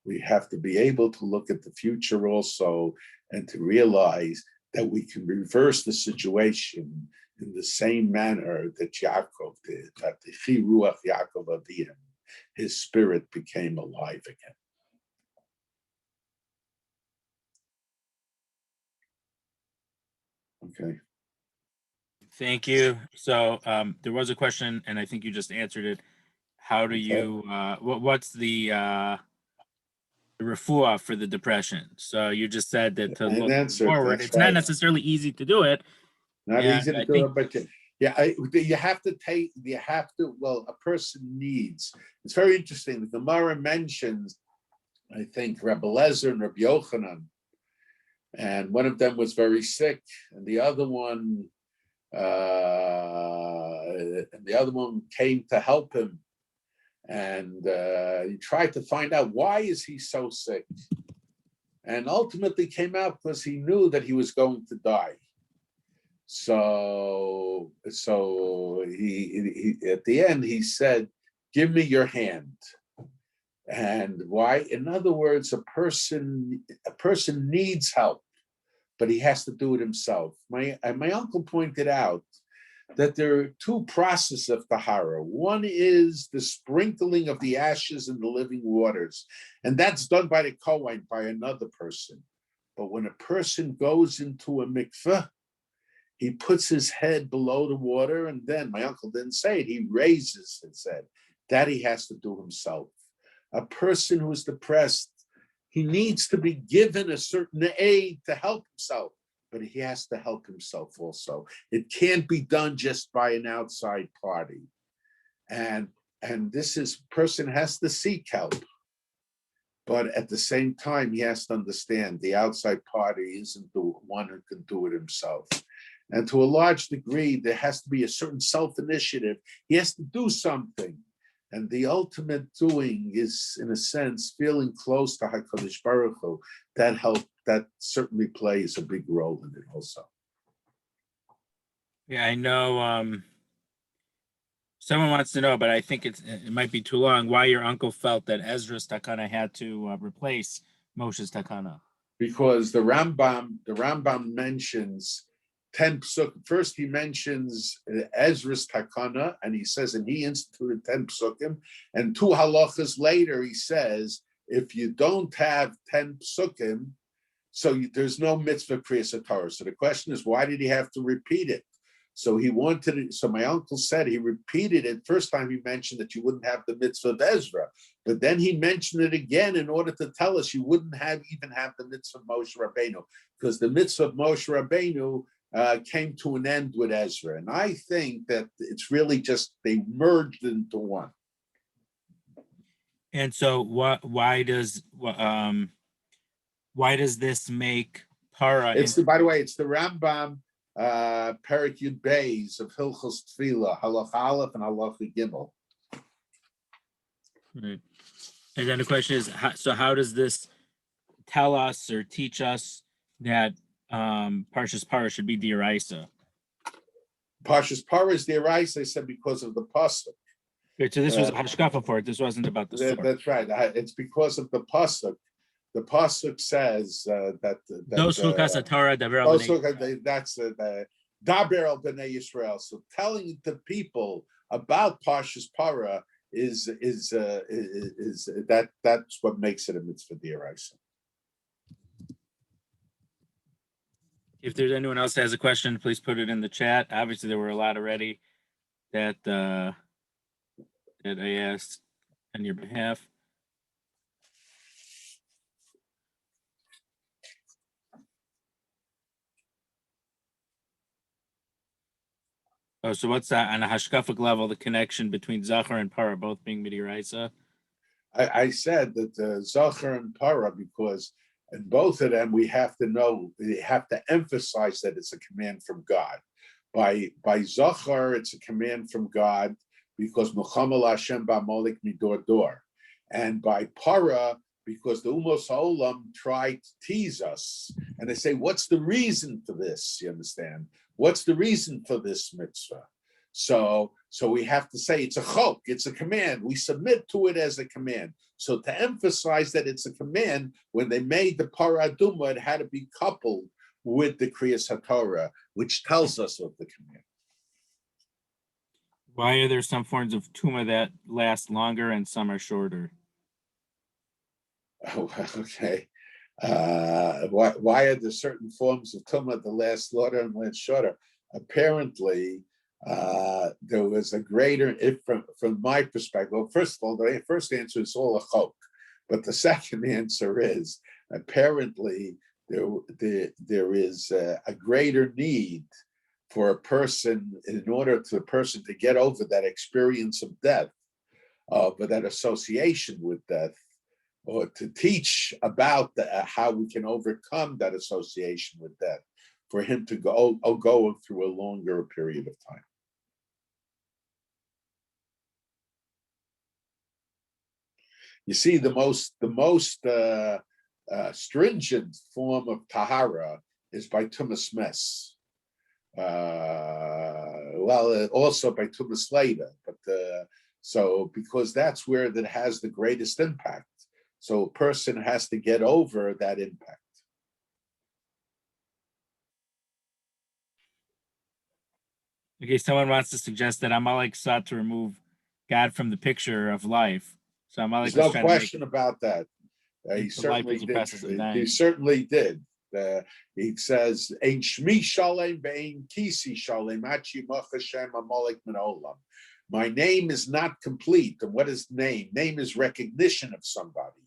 We have to be able to look at the future also, and to realize that we can reverse the situation in the same manner that Yaakov did, that the Chi Ruach Yaakov Avim, his spirit became alive again. Okay. Thank you. So there was a question, and I think you just answered it. How do you? What's the refuah for the depression? So you just said that to And look answer it. forward. That's It's not right. necessarily easy to do it, Not and easy to I do think it, but you have to take. You have to. Well, a person needs. It's very interesting. The Gemara mentions, I think, Rabbi Lezer and Rabbi Yochanan, and one of them was very sick, and the other one came to help him, and he tried to find out why is he so sick, and ultimately came out because he knew that he was going to die. So he at the end he said, "Give me your hand." And why? In other words, a person needs help, but he has to do it himself. My uncle pointed out that there are two processes of tahara. One is the sprinkling of the ashes in the living waters, and that's done by the Kohen, by another person. But when a person goes into a mikveh, he puts his head below the water, and then, my uncle didn't say it, he raises his head. That he has to do himself. A person who is depressed, he needs to be given a certain aid to help himself, but he has to help himself also. It can't be done just by an outside party. And this person has to seek help. But at the same time, he has to understand the outside party isn't the one who can do it himself. And to a large degree, there has to be a certain self-initiative. He has to do something. And the ultimate doing is, in a sense, feeling close to HaKadosh Baruch Hu. That certainly plays a big role in it also. Yeah, I know someone wants to know, but I think it might be too long, why your uncle felt that Ezra's takana had to replace Moshe's takana. Because the Rambam mentions 10 psukim. First, he mentions Ezra's takana, and he says, and he instituted 10 psukim. And 2 halachas later, he says, if you don't have 10 psukim, there's no mitzvah kriyas Torah. So the question is, why did he have to repeat it? So he wanted it. So my uncle said he repeated it. First time he mentioned that you wouldn't have the mitzvah of Ezra, but then he mentioned it again in order to tell us you wouldn't even have the mitzvah of Moshe Rabbeinu, because the mitzvah of Moshe Rabbeinu came to an end with Ezra. And I think that it's really just they merged into one. And so why does this make Parah? By the way, it's the Rambam Perek Yud Beis of Hilchos Tefillah, Halach Aleph and Halach Gimel. Right. And then the question is, how does this tell us or teach us that Parshas Parah should be D'Oraisa? Parshas Parah is D'Oraisa, I said, because of the pasuk. Right, so this was a hashkafa for it. This wasn't about the story. That's right. It's because of the pasuk. The pasuk says that those chukas Torah daber al bnei. That's the daber al bnei Yisrael. So telling the people about Parshas Parah is that's what makes it a mitzvah d'oraisa. If there's anyone else that has a question, please put it in the chat. Obviously, there were a lot already that I asked on your behalf. Oh, so what's that on a hashkafic level? The connection between Zachar and Parah both being midiraisa? I said that Zachar and Parah, because in both of them we have to emphasize that it's a command from God. By Zachar, it's a command from God because Muhammad Hashem Amalek midor dor, and by Parah, because the Umos Ha'olam tried to tease us, and they say, "What's the reason for this?" You understand? What's the reason for this mitzvah? So we have to say it's a chok, it's a command. We submit to it as a command. So to emphasize that it's a command, when they made the paraduma, it had to be coupled with the kriyas haTorah, which tells us of the command. Why are there some forms of tuma that last longer and some are shorter? Oh, okay. Why are there certain forms of tumah that last longer and last shorter? apparently there was a greater, if from my perspective, well, first of all, the first answer is all a chok, but the second answer is apparently there is a greater need for a person, in order to the person to get over that experience of death, but that association with death, or to teach about how we can overcome that association with death, for him to go through a longer period of time. You see, the most stringent form of tahara is by tumas mes. Also by tumas leda, but so because that's where that has the greatest impact. So a person has to get over that impact. Okay, someone wants to suggest that Amalek sought to remove God from the picture of life. So Amalek There's was no trying question to make about that. He certainly did. He certainly did. He says, "Ein shmi shalem ve'ein kisi shalem achi mach Hashem Amalek min olam." My name is not complete. And what is name? Name is recognition of somebody.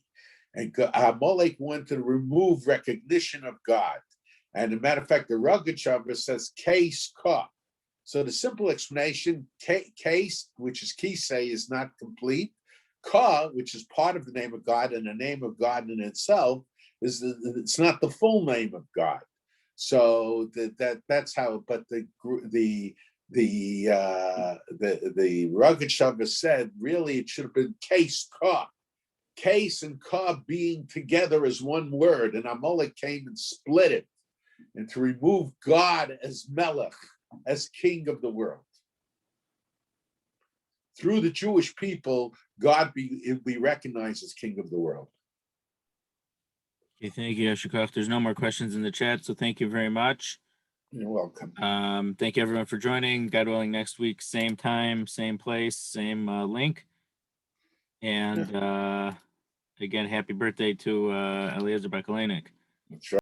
And Amalek wanted to remove recognition of God. And as a matter of fact, the Rogatchover says case ka. So the simple explanation, case, which is kisei, is not complete. Ka, which is part of the name of God, and the name of God in itself it's not the full name of God. So that's how. But the Rogatchover said really it should have been case ka. Case and ka being together as one word, and Amalek came and split it, and to remove God as Melech, as king of the world. Through the Jewish people, God be recognized as king of the world. Okay, thank you, Shukach. There's no more questions in the chat, so thank you very much. You're welcome. Thank you everyone for joining. God willing, next week, same time, same place, same link. And again, happy birthday to Eliezer Bakalainik. That's right.